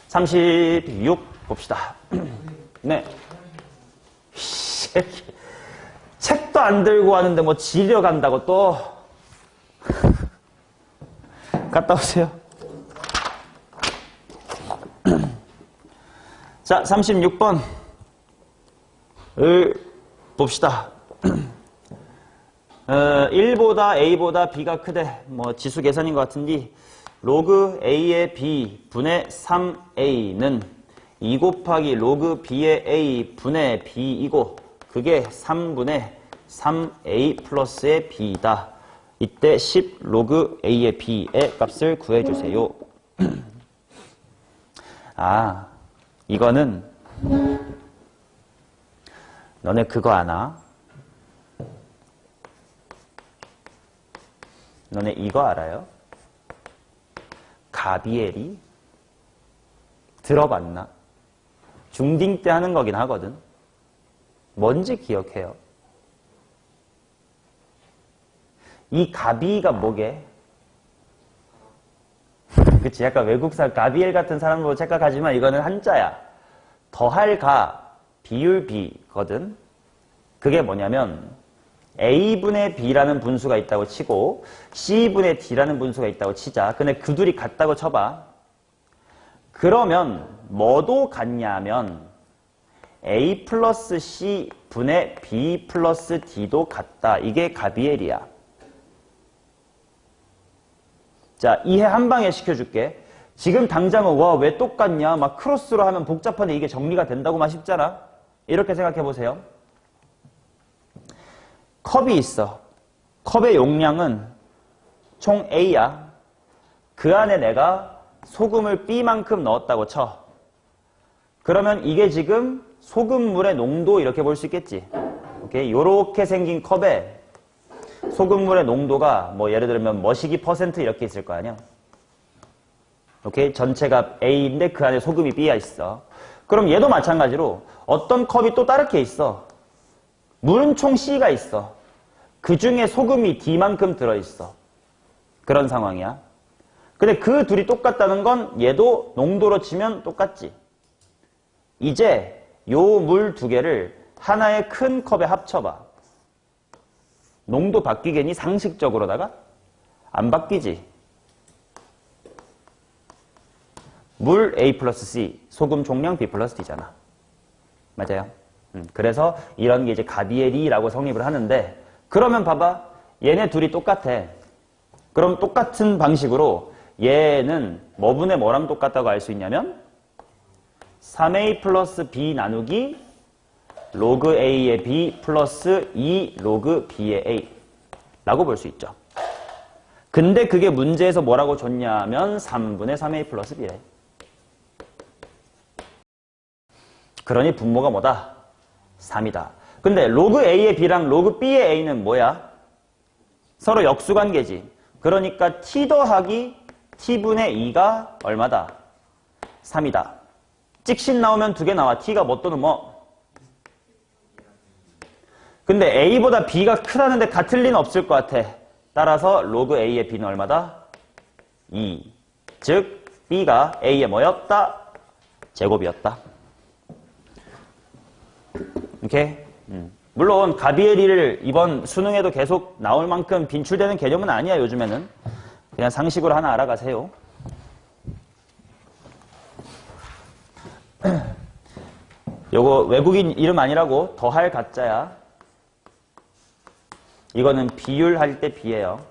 36 봅시다. 네. 책도 안 들고 왔는데 뭐 지려 간다고 또 갔다 오세요. 자, 36번을 봅시다. 1보다 A보다 B가 크대. 뭐 지수 계산인 것 같은데 로그 A의 B 분의 3A는 2 곱하기 로그 B의 A 분의 B이고 그게 3분의 3A 플러스의 B다. 이때 10 로그 A의 B의 값을 구해주세요. 아, 이거는 너네 그거 아나? 너네 이거 알아요? 가비엘이? 들어봤나? 중딩 때 하는 거긴 하거든. 뭔지 기억해요? 이 가비가 뭐게? 그치, 약간 외국사 가비엘 같은 사람으로 착각하지만 이거는 한자야. 더할 가, 비율 비거든. 그게 뭐냐면 A분의 B라는 분수가 있다고 치고 C분의 D라는 분수가 있다고 치자. 근데 그 둘이 같다고 쳐봐. 그러면 뭐도 같냐면 A 플러스 C 분의 B 플러스 D도 같다. 이게 가비엘이야. 자, 이해 한 방에 시켜줄게. 지금 당장은 와, 왜 똑같냐? 막 크로스로 하면 복잡한데 이게 정리가 된다고만 싶잖아. 이렇게 생각해 보세요. 컵이 있어. 컵의 용량은 총 A야. 그 안에 내가 소금을 B만큼 넣었다고 쳐. 그러면 이게 지금 소금물의 농도 이렇게 볼 수 있겠지. 오케이? 요렇게 생긴 컵에 소금물의 농도가 뭐 예를 들면 머시기 퍼센트 이렇게 있을 거 아니야. 오케이? 전체가 A인데 그 안에 소금이 B가 있어. 그럼 얘도 마찬가지로 어떤 컵이 또 다르게 있어. 물은 총 C가 있어. 그 중에 소금이 D만큼 들어있어. 그런 상황이야. 근데 그 둘이 똑같다는 건 얘도 농도로 치면 똑같지. 이제 요 물 두 개를 하나의 큰 컵에 합쳐봐. 농도 바뀌겠니? 상식적으로다가? 안 바뀌지. 물 A 플러스 C, 소금 총량 B 플러스 D잖아. 맞아요? 그래서 이런 게 이제 가비엘이라고 성립을 하는데, 그러면 봐봐. 얘네 둘이 똑같아. 그럼 똑같은 방식으로 얘는 뭐분의 뭐랑 똑같다고 알 수 있냐면 3A 플러스 B 나누기 로그 A의 B 플러스 2 로그 B의 A 라고 볼 수 있죠. 근데 그게 문제에서 뭐라고 줬냐면 3분의 3A 플러스 B래. 그러니 분모가 뭐다? 3이다. 근데 로그 A의 B랑 로그 B의 A는 뭐야? 서로 역수관계지. 그러니까 T 더하기 T분의 2가 얼마다? 3이다. 찍신 나오면 두 개 나와. T가 뭐 또는 뭐? 근데 A보다 B가 크다는데 같을 리는 없을 것 같아. 따라서 로그 A의 B는 얼마다? 2. 즉 B가 A의 뭐였다? 제곱이었다. 오케이? 물론 가비엘이를 이번 수능에도 계속 나올 만큼 빈출되는 개념은 아니야. 요즘에는. 그냥 상식으로 하나 알아가세요. 요거 외국인 이름 아니라고 더할 가짜야. 이거는 비율할 때 비예요.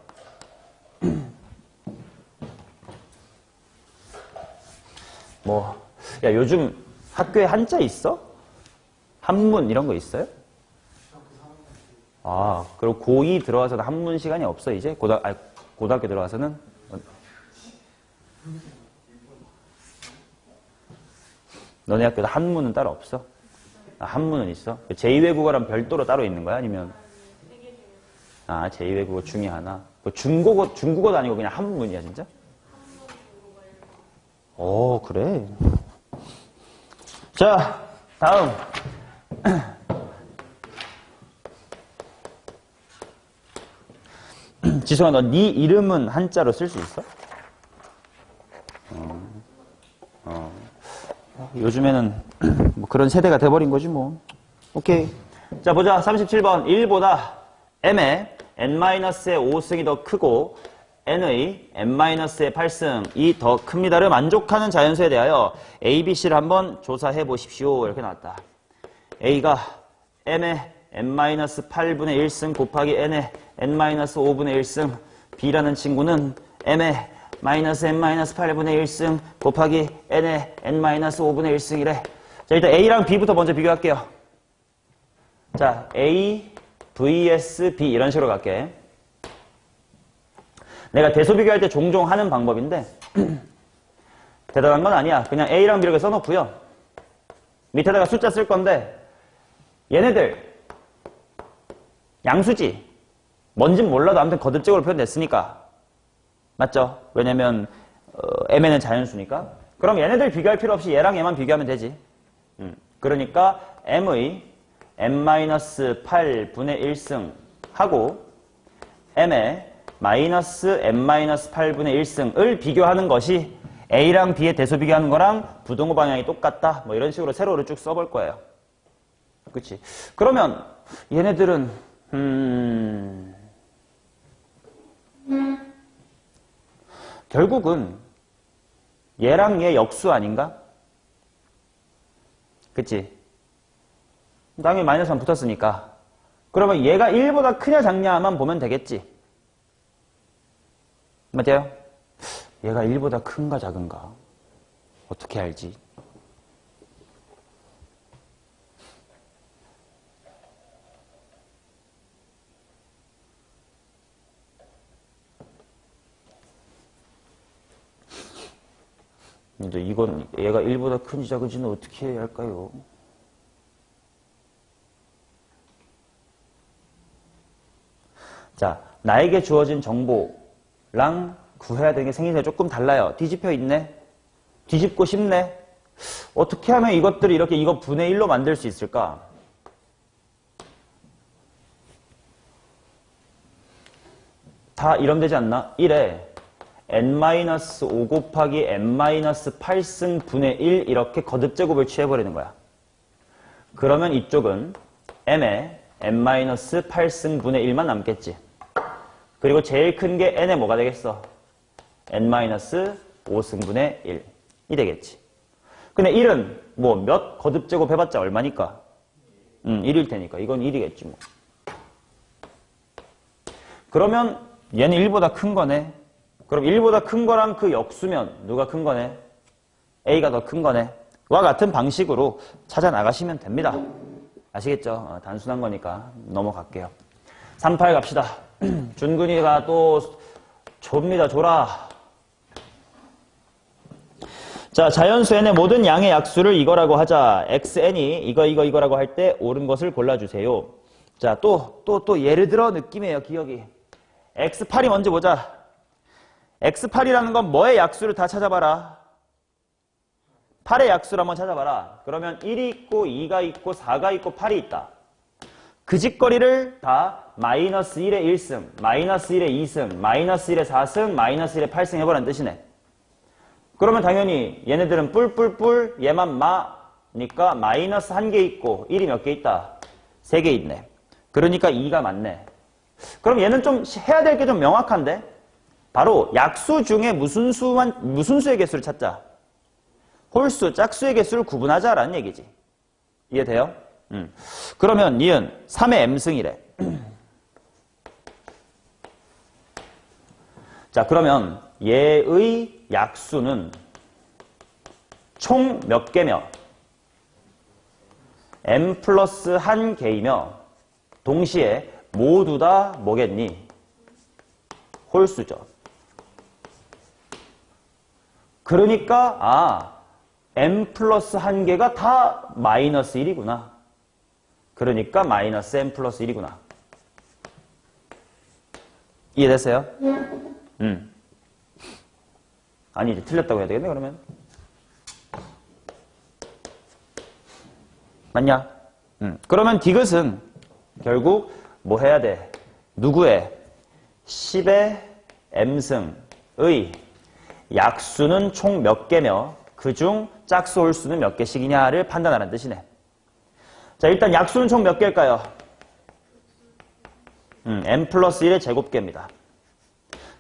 뭐, 야, 요즘 학교에 한자 있어? 한문 이런 거 있어요? 아, 그리고 고2 들어와서는 한문 시간이 없어, 이제? 고등학교 들어와서는? 너네 학교도 한문은 따로 없어? 아, 한문은 있어? 제2외국어랑 별도로 따로 있는 거야? 아니면? 아, 제2외국어 중에 하나. 중국어도 아니고 그냥 한문이야, 진짜? 오, 그래. 자, 다음. 지성아, 너 네 이름은 한자로 쓸 수 있어? 요즘에는 뭐 그런 세대가 돼버린 거지 뭐. 오케이. 자, 보자. 37번. 1보다 m의 n-의 5승이 더 크고 n의 n-의 8승이 더 큽니다를 만족하는 자연수에 대하여 a, b, c를 한번 조사해 보십시오. 이렇게 나왔다. a가 m의 n-8분의 1승 곱하기 n의 n-5분의 1승, b라는 친구는 m의 마이너스 n-8분의 1승 곱하기 n의 n-5분의 1승이래. 자, 일단 a랑 b부터 먼저 비교할게요. 자, a vs b 이런 식으로 갈게. 내가 대소 비교할 때 종종 하는 방법인데 대단한 건 아니야. 그냥 a랑 b를 써놓고요. 밑에다가 숫자 쓸 건데 얘네들 양수지. 뭔진 몰라도 아무튼 거듭적으로 표현됐으니까. 맞죠? 왜냐면 mn은 자연수니까. 그럼 얘네들 비교할 필요 없이 얘랑 얘만 비교하면 되지. 그러니까 m의 n-8분의 1승 하고 m의 마이너스 n-8분의 1승을 비교하는 것이 a랑 b의 대소 비교하는 거랑 부등호 방향이 똑같다. 뭐 이런 식으로 세로를 쭉 써볼 거예요. 그치? 그러면 얘네들은 결국은 얘랑 얘 역수 아닌가? 그치? 당연히 마이너스 1 붙었으니까. 그러면 얘가 1보다 크냐 작냐만 보면 되겠지. 맞아요? 얘가 1보다 큰가 작은가? 어떻게 알지? 근데 이건 얘가 1보다 큰지 작은지는 어떻게 해야 할까요? 자, 나에게 주어진 정보랑 구해야 되는 게 생긴데 조금 달라요. 뒤집혀 있네? 뒤집고 싶네? 어떻게 하면 이것들을 이렇게 이거 분의 1로 만들 수 있을까? 다 이러면 되지 않나? 1에 n-5 곱하기 n-8승 분의 1 이렇게 거듭제곱을 취해버리는 거야. 그러면 이쪽은 m의 n-8승 분의 1만 남겠지. 그리고 제일 큰 게 n의 뭐가 되겠어? n-5승분의 1이 되겠지. 근데 1은 뭐 몇 거듭제곱 해봤자 얼마니까? 1일 테니까 이건 1이겠지 뭐. 그러면 얘는 1보다 큰 거네. 그럼 1보다 큰 거랑 그 역수면 누가 큰 거네? a가 더 큰 거네. 와 같은 방식으로 찾아 나가시면 됩니다. 아시겠죠? 단순한 거니까 넘어갈게요. 38 갑시다. 준근이가 또 좁니다. 줘라. 자, 자연수 n의 모든 양의 약수를 이거라고 하자. xn이 이거라고 할 때 옳은 것을 골라주세요. 자, 또 예를 들어 느낌이에요. 기억이. x8이 먼저 보자. x8이라는 건 뭐의 약수를 다 찾아봐라. 8의 약수를 한번 찾아봐라. 그러면 1이 있고 2가 있고 4가 있고 8이 있다. 그 짓거리를 다 마이너스 1의 1승, 마이너스 1의 2승, 마이너스 1의 4승, 마이너스 1의 8승 해보라는 뜻이네. 그러면 당연히 얘네들은 뿔뿔뿔 얘만 마니까 마이너스 1개 있고 1이 몇 개 있다? 3개 있네. 그러니까 2가 맞네. 그럼 얘는 좀 해야 될 게 좀 명확한데? 바로 약수 중에 무슨 수의 개수를 찾자. 홀수, 짝수의 개수를 구분하자라는 얘기지. 이해돼요? 그러면 니은 3의 m승이래. 자, 그러면 얘의 약수는 총 몇 개며 m 플러스 1개이며 동시에 모두 다 뭐겠니? 홀수죠. 그러니까 m 플러스 1개가 다 마이너스 1이구나. 그러니까 마이너스 m 플러스 1이구나. 이해됐어요? 아니, 이제 틀렸다고 해야 되겠네, 그러면. 맞냐? 그러면 디귿은 결국 뭐 해야 돼? 누구의? 10의 m승의 약수는 총 몇 개며 그중 짝수 홀수는 몇 개씩이냐를 판단하라는 뜻이네. 자, 일단 약수는 총 몇 개일까요? m 플러스 1의 제곱개입니다.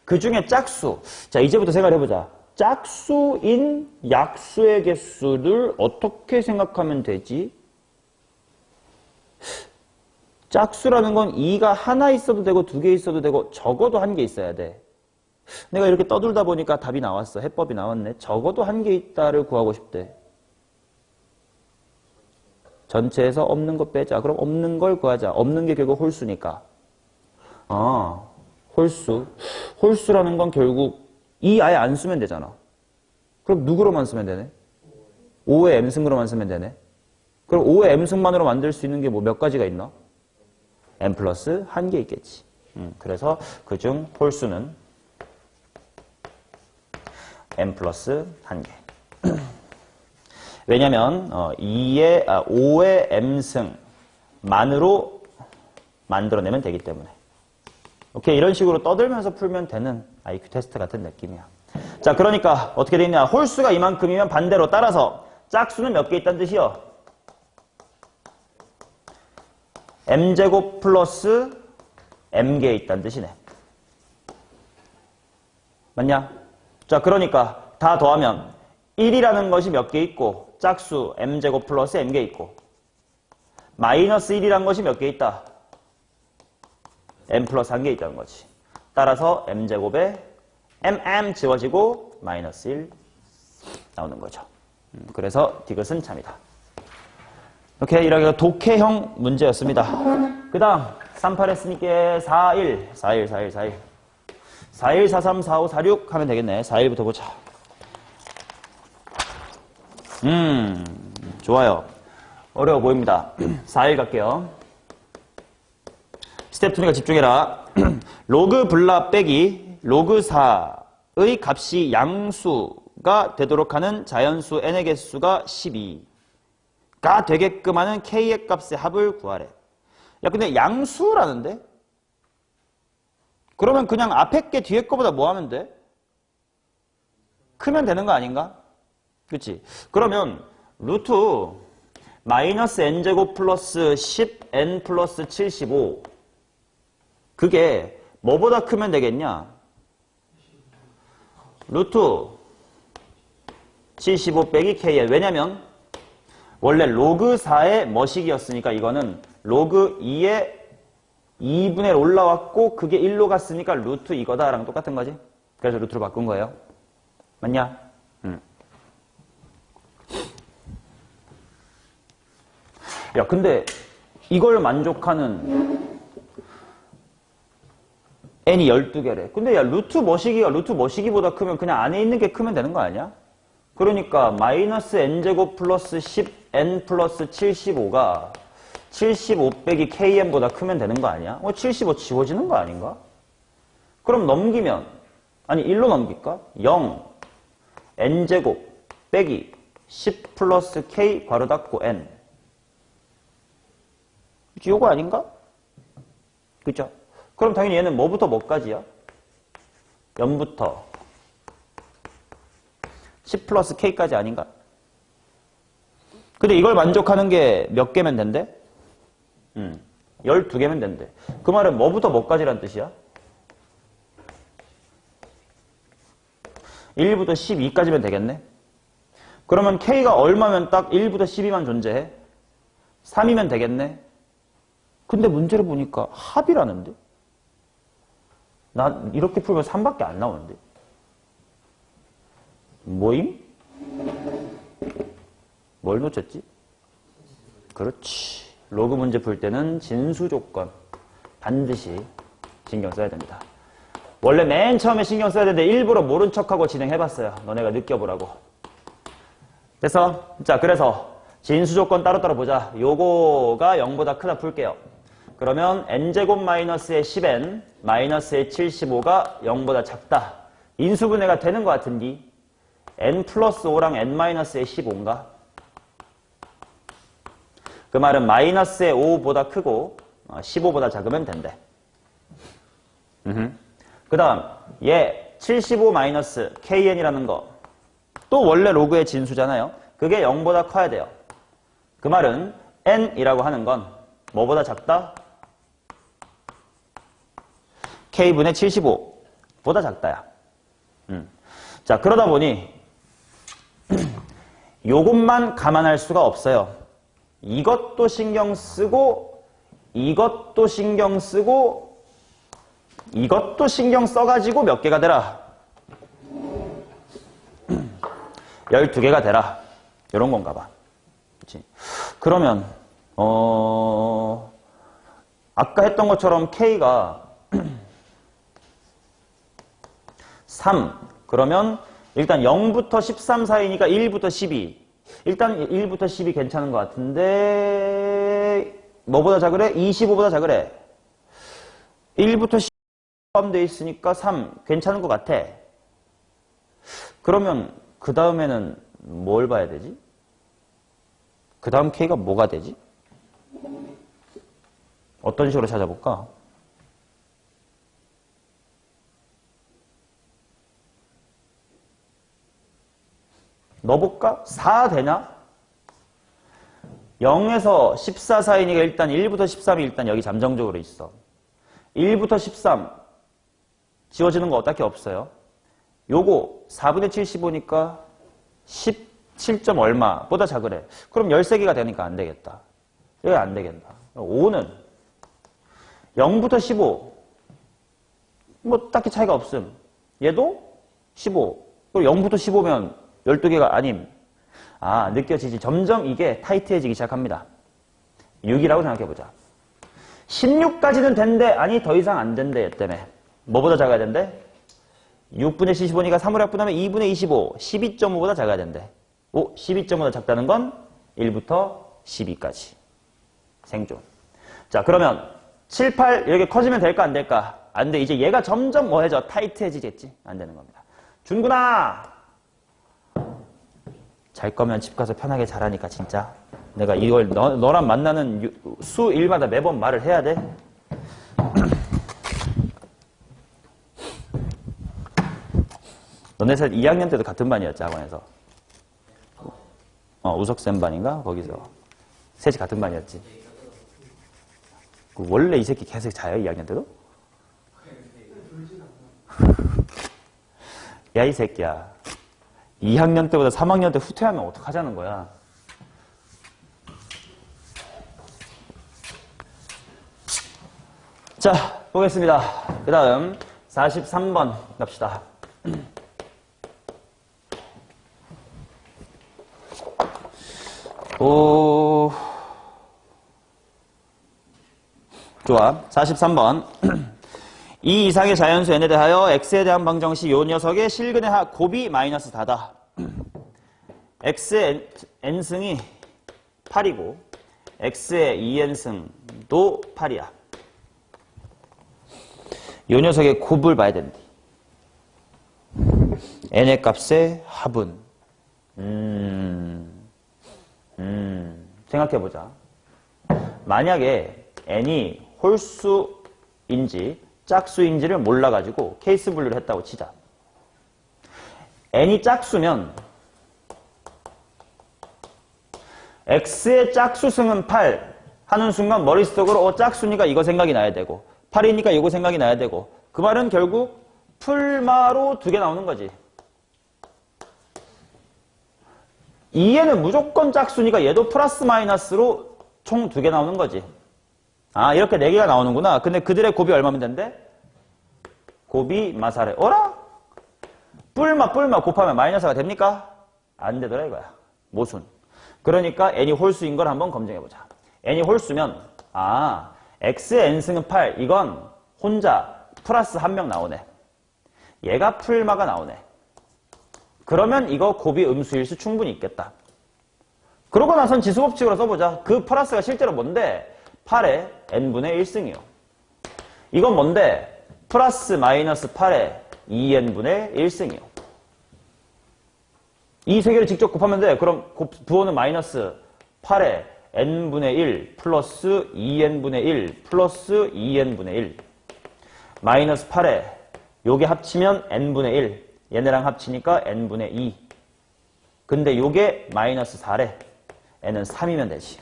그 중에 짝수. 자, 이제부터 생각해보자. 짝수인 약수의 개수를 어떻게 생각하면 되지? 짝수라는 건 2가 하나 있어도 되고 2개 있어도 되고 적어도 1개 있어야 돼. 내가 이렇게 떠들다 보니까 답이 나왔어. 해법이 나왔네. 적어도 1개 있다를 구하고 싶대. 전체에서 없는 거 빼자. 그럼 없는 걸 구하자. 없는 게 결국 홀수니까. 홀수. 홀수라는 건 결국 2 아예 안 쓰면 되잖아. 그럼 누구로만 쓰면 되네? 5의 m승으로만 쓰면 되네. 그럼 5의 m승만으로 만들 수 있는 게 뭐 몇 가지가 있나? m 플러스 1개 있겠지. 그래서 그중 홀수는 m 플러스 1개. 왜냐면 5의 m승만으로 만들어내면 되기 때문에. 오케이, 이런 식으로 떠들면서 풀면 되는 IQ 테스트 같은 느낌이야. 자, 그러니까 어떻게 돼 있냐? 홀수가 이만큼이면 반대로 따라서 짝수는 몇 개 있다는 뜻이요? m제곱 플러스 m개 있다는 뜻이네. 맞냐? 자, 그러니까 다 더하면 1이라는 것이 몇 개 있고 짝수 m제곱 플러스 m개 있고 마이너스 1이라는 것이 몇 개 있다? m 플러스 1개 있다는 거지. 따라서 m제곱에 지워지고 마이너스 1 나오는 거죠. 그래서 디귿은 참이다. 오케이, 이렇게 독해형 문제였습니다. 그 다음 38 했으니까 41, 41, 43, 45, 46 하면 되겠네. 41부터 보자. 좋아요. 어려워 보입니다. 41 갈게요. 스텝 2니까 집중해라. 로그 블라 빼기 로그 4의 값이 양수가 되도록 하는 자연수 n의 개수가 12가 되게끔 하는 k의 값의 합을 구하래. 야, 근데 양수라는데? 그러면 그냥 앞에 게 뒤에 거보다 뭐 하면 돼? 크면 되는 거 아닌가? 그치? 그러면 루트 마이너스 n제곱 플러스 10n 플러스 75 그게 뭐보다 크면 되겠냐? 루트 75 빼기 kn. 왜냐면 원래 로그 4의 머식이었으니까 이거는 로그 2의 2분의 1 올라왔고 그게 1로 갔으니까 루트 이거다랑 똑같은 거지. 그래서 루트로 바꾼 거예요. 맞냐? 야, 근데 이걸 만족하는 n이 12개래. 근데 야, 루트 머시기가 루트 머시기보다 크면 그냥 안에 있는 게 크면 되는 거 아니야? 그러니까 마이너스 n제곱 플러스 10n 플러스 75가 75 빼기 kn보다 크면 되는 거 아니야? 75 지워지는 거 아닌가? 그럼 넘기면 아니 1로 넘길까? 0 n제곱 빼기 10 플러스 k 괄호 닫고 n 요거 아닌가? 그쵸? 그럼 당연히 얘는 뭐부터 뭐까지야? 0부터 10 플러스 k까지 아닌가? 근데 이걸 만족하는 게 몇 개면 된대? 12개면 된대. 그 말은 뭐부터 뭐까지란 뜻이야? 1부터 12까지면 되겠네? 그러면 k가 얼마면 딱 1부터 12만 존재해? 3이면 되겠네? 근데 문제를 보니까 합이라는데? 난 이렇게 풀면 3밖에 안 나오는데? 뭐임? 뭘 놓쳤지? 그렇지. 로그 문제 풀 때는 진수 조건 반드시 신경 써야 됩니다. 원래 맨 처음에 신경 써야 되는데 일부러 모른 척하고 진행해봤어요. 너네가 느껴보라고. 됐어? 자, 그래서 진수 조건 따로따로 보자. 요거가 0보다 크다 풀게요. 그러면 n제곱 마이너스의 10n 마이너스의 75가 0보다 작다. 인수분해가 되는 것 같은디? n 플러스 5랑 n 마이너스의 15인가? 그 말은 마이너스의 5보다 크고 15보다 작으면 된대. 그 다음 얘 75 마이너스 kn이라는 거 또 원래 로그의 진수잖아요. 그게 0보다 커야 돼요. 그 말은 n이라고 하는 건 뭐보다 작다? k분의 75 보다 작다야. 자, 그러다 보니 요것만 감안할 수가 없어요. 이것도 신경 쓰고 이것도 신경 쓰고 이것도 신경 써가지고 몇 개가 되라? 12개가 되라. 이런 건가 봐. 그치? 그러면 아까 했던 것처럼 K가 3. 그러면 일단 0부터 13 사이니까 1부터 12. 일단 1부터 10이 괜찮은 것 같은데 뭐보다 작으래? 25보다 작으래. 1부터 10 포함되어 있으니까 3. 괜찮은 것 같아. 그러면 그 다음에는 뭘 봐야 되지? 그 다음 K가 뭐가 되지? 어떤 식으로 찾아볼까? 넣어볼까? 4 되나? 0에서 14 사이니까 일단 1부터 13이 일단 여기 잠정적으로 있어. 1부터 13 지워지는 거 어떻게 없어요? 요거 4분의 75니까 17점 얼마보다 작으래. 그럼 13개가 되니까 안 되겠다. 여기 안 되겠다. 5는 0부터 15 뭐 딱히 차이가 없음. 얘도 15. 그리고 0부터 15면 12개가 아님. 아, 느껴지지. 점점 이게 타이트해지기 시작합니다. 6이라고 생각해보자. 16까지는 된대. 아니, 더 이상 안 된대. 얘 때문에. 뭐보다 작아야 된대? 6분의 75니까 3을 합분하면 2분의 25. 12.5보다 작아야 된대. 오, 12.5보다 작다는 건 1부터 12까지. 생존. 자, 그러면 7, 8 이렇게 커지면 될까 안 될까? 안 돼. 이제 얘가 점점 뭐해져? 타이트해지겠지? 안 되는 겁니다. 준구나! 잘 거면 집 가서 편하게 자라니까 진짜. 내가 이걸 너랑 만나는 수 일마다 매번 말을 해야 돼. 너네 셋 2학년 때도 같은 반이었지, 학원에서. 우석쌤 반인가? 거기서. 셋이 같은 반이었지. 원래 이 새끼 계속 자요, 2학년 때도? 야, 이 새끼야. 2학년 때보다 3학년 때 후퇴하면 어떡하자는 거야. 자, 보겠습니다. 그 다음 43번 갑시다. 오, 좋아. 43번. 이 이상의 자연수 n에 대하여 x에 대한 방정시 요 녀석의 실근의 곱이 마이너스 다다. x의 n승이 8이고 x의 2n승도 8이야. 요 녀석의 곱을 봐야 된대. n의 값의 합은. 생각해보자. 만약에 n이 홀수인지 짝수인지를 몰라가지고 케이스 분류를 했다고 치자. n이 짝수면 x의 짝수승은 8 하는 순간 머릿속으로 짝수니까 이거 생각이 나야 되고 8이니까 이거 생각이 나야 되고 그 말은 결국 풀마로 2개 나오는 거지. 2에는 무조건 짝수니까 얘도 플러스 마이너스로 총 2개 나오는 거지. 아, 이렇게 4개가 나오는구나. 근데 그들의 곱이 얼마면 된대? 곱이 마사레. 어라? 뿔마 곱하면 마이너스가 됩니까? 안 되더라 이거야. 모순. 그러니까 n이 홀수인 걸 한번 검증해보자. n이 홀수면 x의 n승은 8. 이건 혼자 플러스 1명 나오네. 얘가 풀마가 나오네. 그러면 이거 곱이 음수일 수 충분히 있겠다. 그러고 나선 지수법칙으로 써보자. 그 플러스가 실제로 뭔데? 8의 n분의 1승이요. 이건 뭔데? 플러스 마이너스 8의 2n분의 1승이요. 이 세 개를 직접 곱하면 돼. 그럼 부호는 마이너스 8의 n분의 1 플러스 2n분의 1 플러스 2n분의 1 마이너스 8에 요게 합치면 n분의 1 얘네랑 합치니까 n분의 2 근데 요게 마이너스 4래. n은 3이면 되지.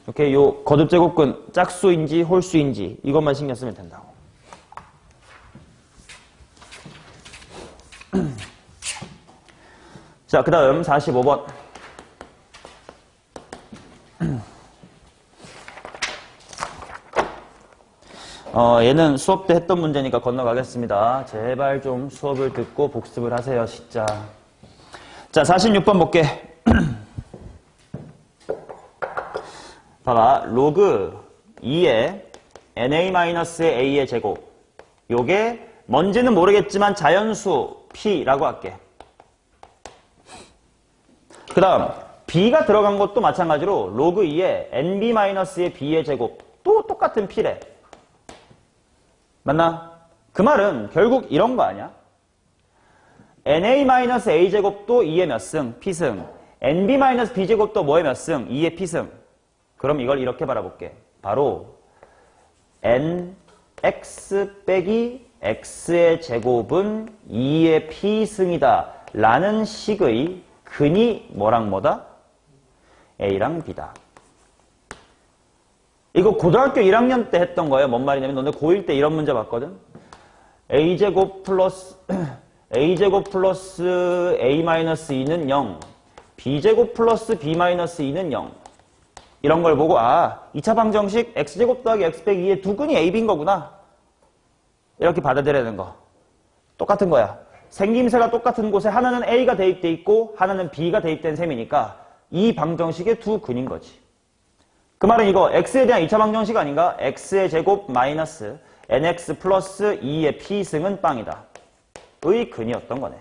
이렇게 요 거듭제곱근 짝수인지 홀수인지 이것만 신경 쓰면 된다고. 자, 그 다음 45번. 얘는 수업 때 했던 문제니까 건너가겠습니다. 제발 좀 수업을 듣고 복습을 하세요, 진짜. 자, 46번 볼게. 봐봐. 로그 2의 na-의 a의 제곱. 요게 뭔지는 모르겠지만 자연수 p라고 할게. 그 다음 b가 들어간 것도 마찬가지로 로그 2의 nb-의 b의 제곱. 또 똑같은 p래. 맞나? 그 말은 결국 이런 거 아니야? na-a제곱도 2의 몇 승? p승. nb-b제곱도 뭐의 몇 승? 2의 p승. 그럼 이걸 이렇게 바라볼게. 바로 nx 빼기 x의 제곱은 2의 p승이다 라는 식의 근이 뭐랑 뭐다? a랑 b다. 이거 고등학교 1학년 때 했던 거예요. 뭔 말이냐면 너네 고1 때 이런 문제 봤거든. a제곱 플러스 a-2는 0, b제곱 플러스 b-2는 0. 이런 걸 보고 2차 방정식 x제곱 더하기 x 빼기 2의 두 근이 ab인 거구나. 이렇게 받아들여야 거. 똑같은 거야. 생김새가 똑같은 곳에 하나는 a가 대입돼 있고 하나는 b가 대입된 셈이니까 이 방정식의 두 근인 거지. 그 말은 이거 x에 대한 2차 방정식 아닌가? x의 제곱 마이너스 nx 플러스 2의 p승은 빵이다. 의 근이었던 거네.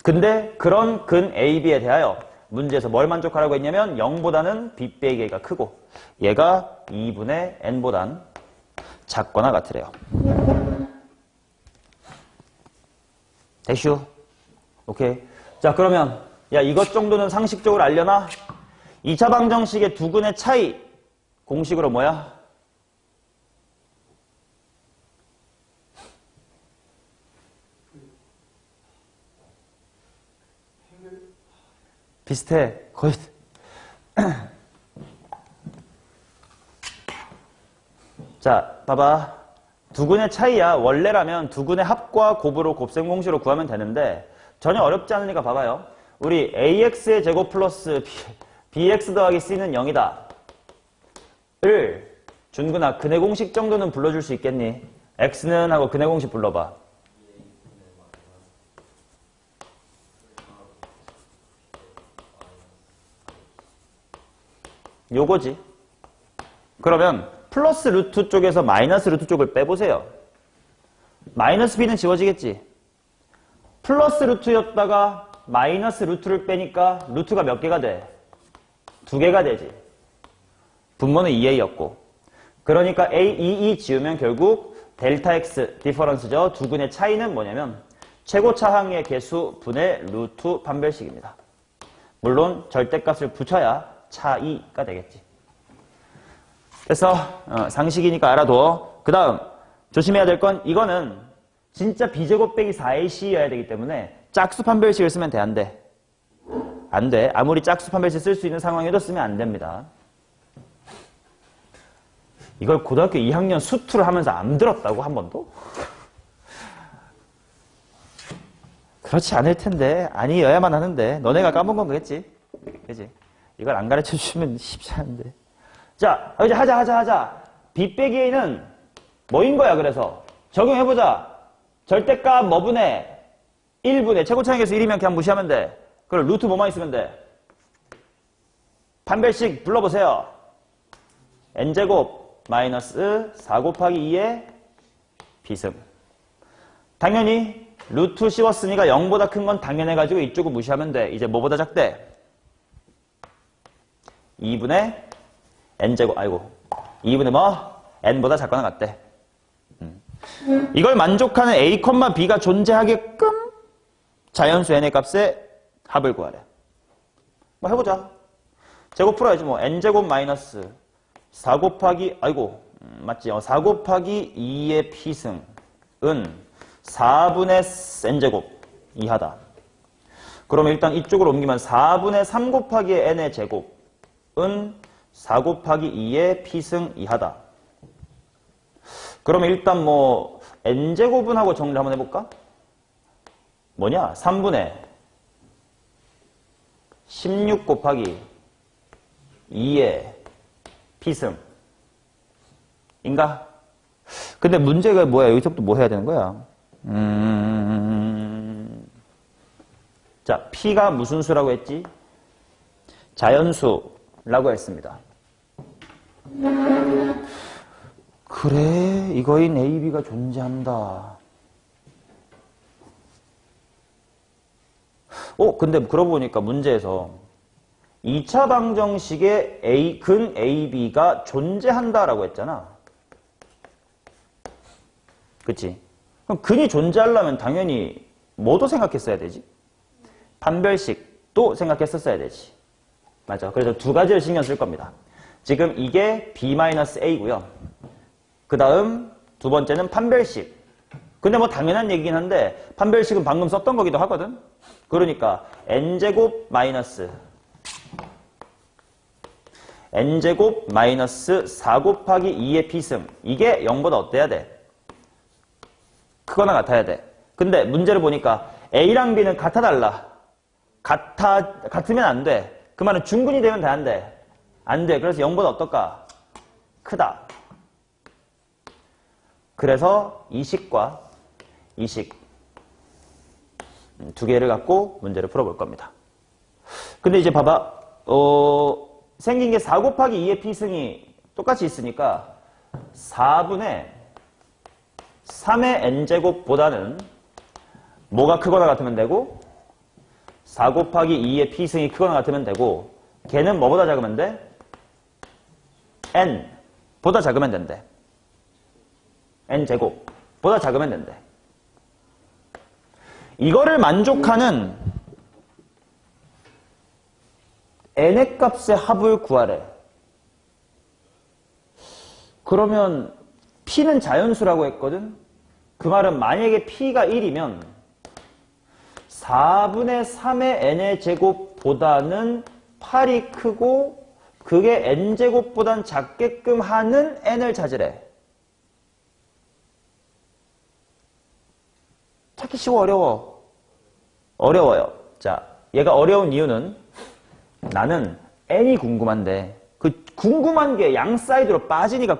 근데 그런 근 ab에 대하여 문제에서 뭘 만족하라고 했냐면 0보다는 b 빼기 a가 크고 얘가 2분의 n보단 작거나 같으래요. 대슈. 오케이. 자, 그러면 야, 이것 정도는 상식적으로 알려나? 2차 방정식의 두 근의 차이 공식으로 뭐야? 비슷해. 거의. 자, 봐봐. 두 근의 차이야. 원래라면 두 근의 합과 곱으로 곱셈 공식으로 구하면 되는데 전혀 어렵지 않으니까 봐봐요. 우리 ax의 제곱 플러스 bx 더하기 c는 0이다. 를 준근아, 근의 공식 정도는 불러줄 수 있겠니? x는 하고 근의 공식 불러봐. 요거지. 그러면 플러스 루트 쪽에서 마이너스 루트 쪽을 빼보세요. 마이너스 b는 지워지겠지. 플러스 루트였다가 마이너스 루트를 빼니까 루트가 몇 개가 돼? 2개가 되지. 분모는 2a였고. 그러니까 a, 2 지우면 결국 델타 x 디퍼런스죠. 두 근의 차이는 뭐냐면 최고차항의 개수 분의 루트 판별식입니다. 물론 절대값을 붙여야 차이가 되겠지. 그래서 상식이니까 알아둬. 그 다음 조심해야 될 건 이거는 진짜 b제곱 빼기 4ac여야 되기 때문에 짝수 판별식을 쓰면 돼, 안 돼? 안 돼. 아무리 짝수 판별식 쓸 수 있는 상황에도 쓰면 안 됩니다. 이걸 고등학교 2학년 수투를 하면서 안 들었다고 한 번도? 그렇지 않을 텐데. 아니어야만 하는데. 너네가 까먹은 건 거겠지? 그지? 이걸 안 가르쳐 주시면 쉽지 않은데. 자, 이제 하자. b 빼기 a는 뭐인 거야, 그래서? 적용해보자. 절대값 뭐분의 1분의 최고차항에서 1이면 그냥 무시하면 돼. 그럼 루트 뭐만 있으면 돼? 판별식 불러보세요. n제곱 마이너스 4 곱하기 2의 b승. 당연히 루트 씌웠으니까 0보다 큰 건 당연해가지고 이쪽은 무시하면 돼. 이제 뭐보다 작대? 2분의 n제곱, 2분의 뭐? n보다 작거나 같대. 이걸 만족하는 a, b가 존재하게끔 자연수 n의 값의 합을 구하래. 뭐 해보자. 제곱 풀어야지 뭐. n제곱 마이너스 4 곱하기 맞지? 4 곱하기 2의 p승은 4분의 n제곱 이하다. 그러면 일단 이쪽으로 옮기면 4분의 3 곱하기 n의 제곱은 4 곱하기 2의 p승 이하다. 그러면 일단 뭐 n제곱은 하고 정리를 한번 해볼까? 뭐냐? 3분의 16 곱하기 2의 피승 인가? 근데 문제가 뭐야? 여기서부터 뭐 해야 되는 거야? 자, P가 무슨 수라고 했지? 자연수라고 했습니다. 그래, 이거인 A, B가 존재한다. 근데 그러고 보니까 문제에서 2차 방정식에 근 A, B가 존재한다라고 했잖아. 그치? 그럼 근이 존재하려면 당연히 뭐도 생각했어야 되지? 판별식도 생각했었어야 되지. 맞아. 그래서 두 가지를 신경 쓸 겁니다. 지금 이게 B-A고요. 그 다음 두 번째는 판별식. 근데 뭐 당연한 얘기긴 한데 판별식은 방금 썼던 거기도 하거든. 그러니까 n제곱 마이너스 4 곱하기 2의 P승. 이게 0보다 어때야 돼? 크거나 같아야 돼. 근데 문제를 보니까 A랑 B는 같아 달라. 같으면 안 돼. 그 말은 중근이 되면 돼, 안 돼? 안 돼. 그래서 0보다 어떨까? 크다. 그래서 이식과 이식 두 개를 갖고 문제를 풀어볼 겁니다. 근데 이제 봐봐. 생긴 게 4 곱하기 2의 P승이 똑같이 있으니까 4분의 3의 n제곱보다는 뭐가 크거나 같으면 되고 4 곱하기 2의 P승이 크거나 같으면 되고 걔는 뭐보다 작으면 돼? n보다 작으면 된대. n제곱보다 작으면 된대. 이거를 만족하는 n의 값의 합을 구하래. 그러면 P는 자연수라고 했거든? 그 말은 만약에 P가 1이면 4분의 3의 n의 제곱보다는 8이 크고 그게 n제곱보단 작게끔 하는 n을 찾으래. 찾기 쉬워, 어려워? 어려워요. 자, 얘가 어려운 이유는 나는 n이 궁금한데 그 궁금한 게 양 사이드로 빠지니까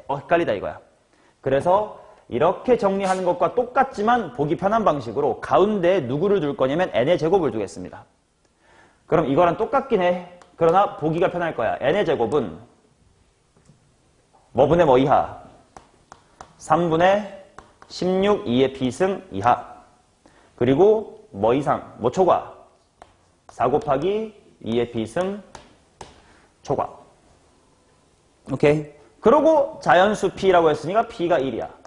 헷갈리다 이거야. 그래서 이렇게 정리하는 것과 똑같지만 보기 편한 방식으로 가운데에 누구를 둘 거냐면 n의 제곱을 두겠습니다. 그럼 이거랑 똑같긴 해. 그러나 보기가 편할 거야. n의 제곱은 뭐 분의 뭐 이하? 3분의 16 2의 P승 이하. 그리고 뭐 이상? 뭐 초과? 4 곱하기 2의 P승 초과. 오케이. 그러고 자연수 P라고 했으니까 P가 1이야.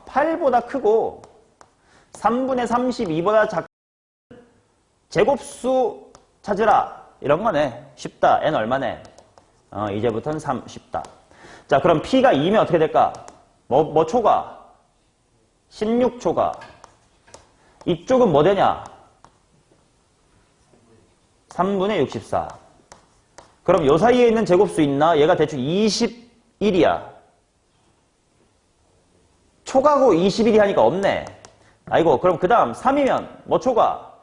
8보다 크고 3분의 32보다 작은 제곱수 찾으라. 이런 거네. 쉽다. n 얼마네? 이제부터는 3 쉽다. 자, 그럼 P가 2면 어떻게 될까? 뭐 초과? 16초과. 이쪽은 뭐 되냐? 3분의 64. 그럼 요 사이에 있는 제곱수 있나? 얘가 대충 21이야. 초과고 21이 하니까 없네. 아이고, 그럼 그 다음 3이면 뭐 초과?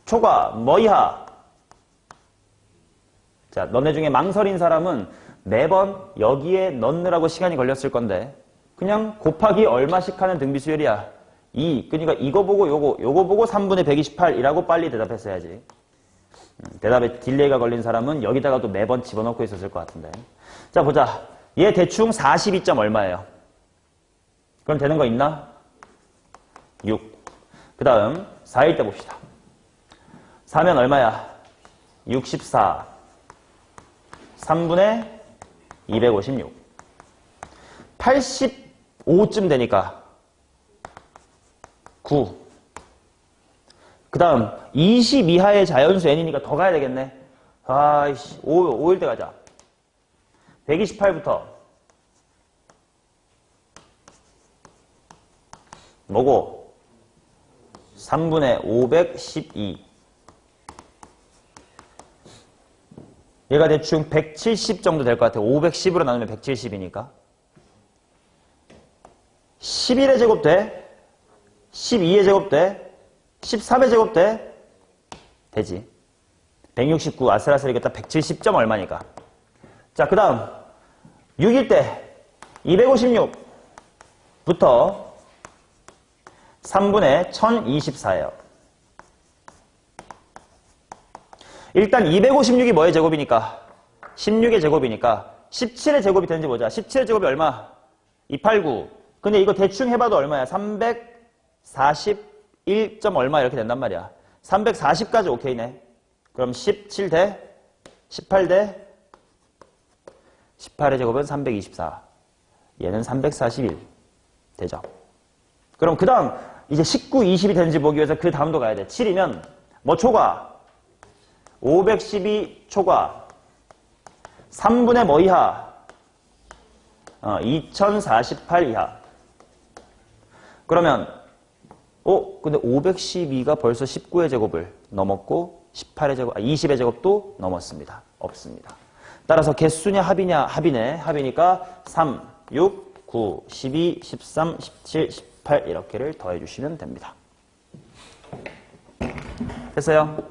초과 뭐 이하? 자, 너네 중에 망설인 사람은 매번 여기에 넣느라고 시간이 걸렸을 건데 그냥 곱하기 얼마씩 하는 등비수열이야. 2. 그러니까 이거 보고 요거 보고 3분의 128이라고 빨리 대답했어야지. 대답에 딜레이가 걸린 사람은 여기다가 또 매번 집어넣고 있었을 것 같은데. 자, 보자. 얘 대충 42점 얼마예요? 그럼 되는 거 있나? 6. 그 다음 4일 때 봅시다. 4면 얼마야? 64. 3분의 256. 85쯤 되니까 9. 그 다음 20 이하의 자연수 n이니까 더 가야 되겠네. 아이씨, 5일 때 가자. 128부터 뭐고? 3분의 512. 얘가 대충 170 정도 될 것 같아. 510으로 나누면 170이니까. 11의 제곱 돼? 12의 제곱 돼? 13의 제곱 돼? 되지. 169 아슬아슬이겠다. 170점 얼마니까. 자, 그 다음 6일 때 256부터 3분의 1024예요. 일단 256이 뭐의 제곱이니까? 16의 제곱이니까 17의 제곱이 되는지 보자. 17의 제곱이 얼마? 289. 근데 이거 대충 해봐도 얼마야? 341점 얼마 이렇게 된단 말이야. 340까지 오케이네. 그럼 17대 18대 18의 제곱은 324. 얘는 341 되죠. 그럼 그 다음 이제 19, 20이 되는지 보기 위해서 그 다음도 가야 돼. 7이면 뭐 초과? 512 초과 3분의 뭐 이하? 2048 이하. 그러면 근데 512가 벌써 19의 제곱을 넘었고 18의 제곱, 20의 제곱도 넘었습니다. 없습니다. 따라서 개수냐 합이냐? 합이네. 합이니까 3, 6, 9, 12, 13, 17, 18 이렇게를 더해주시면 됩니다. 됐어요?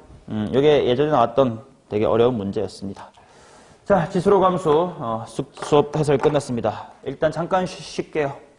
이게 예전에 나왔던 되게 어려운 문제였습니다. 자, 지수로 감수 수업 해설 끝났습니다. 일단 잠깐 쉴게요.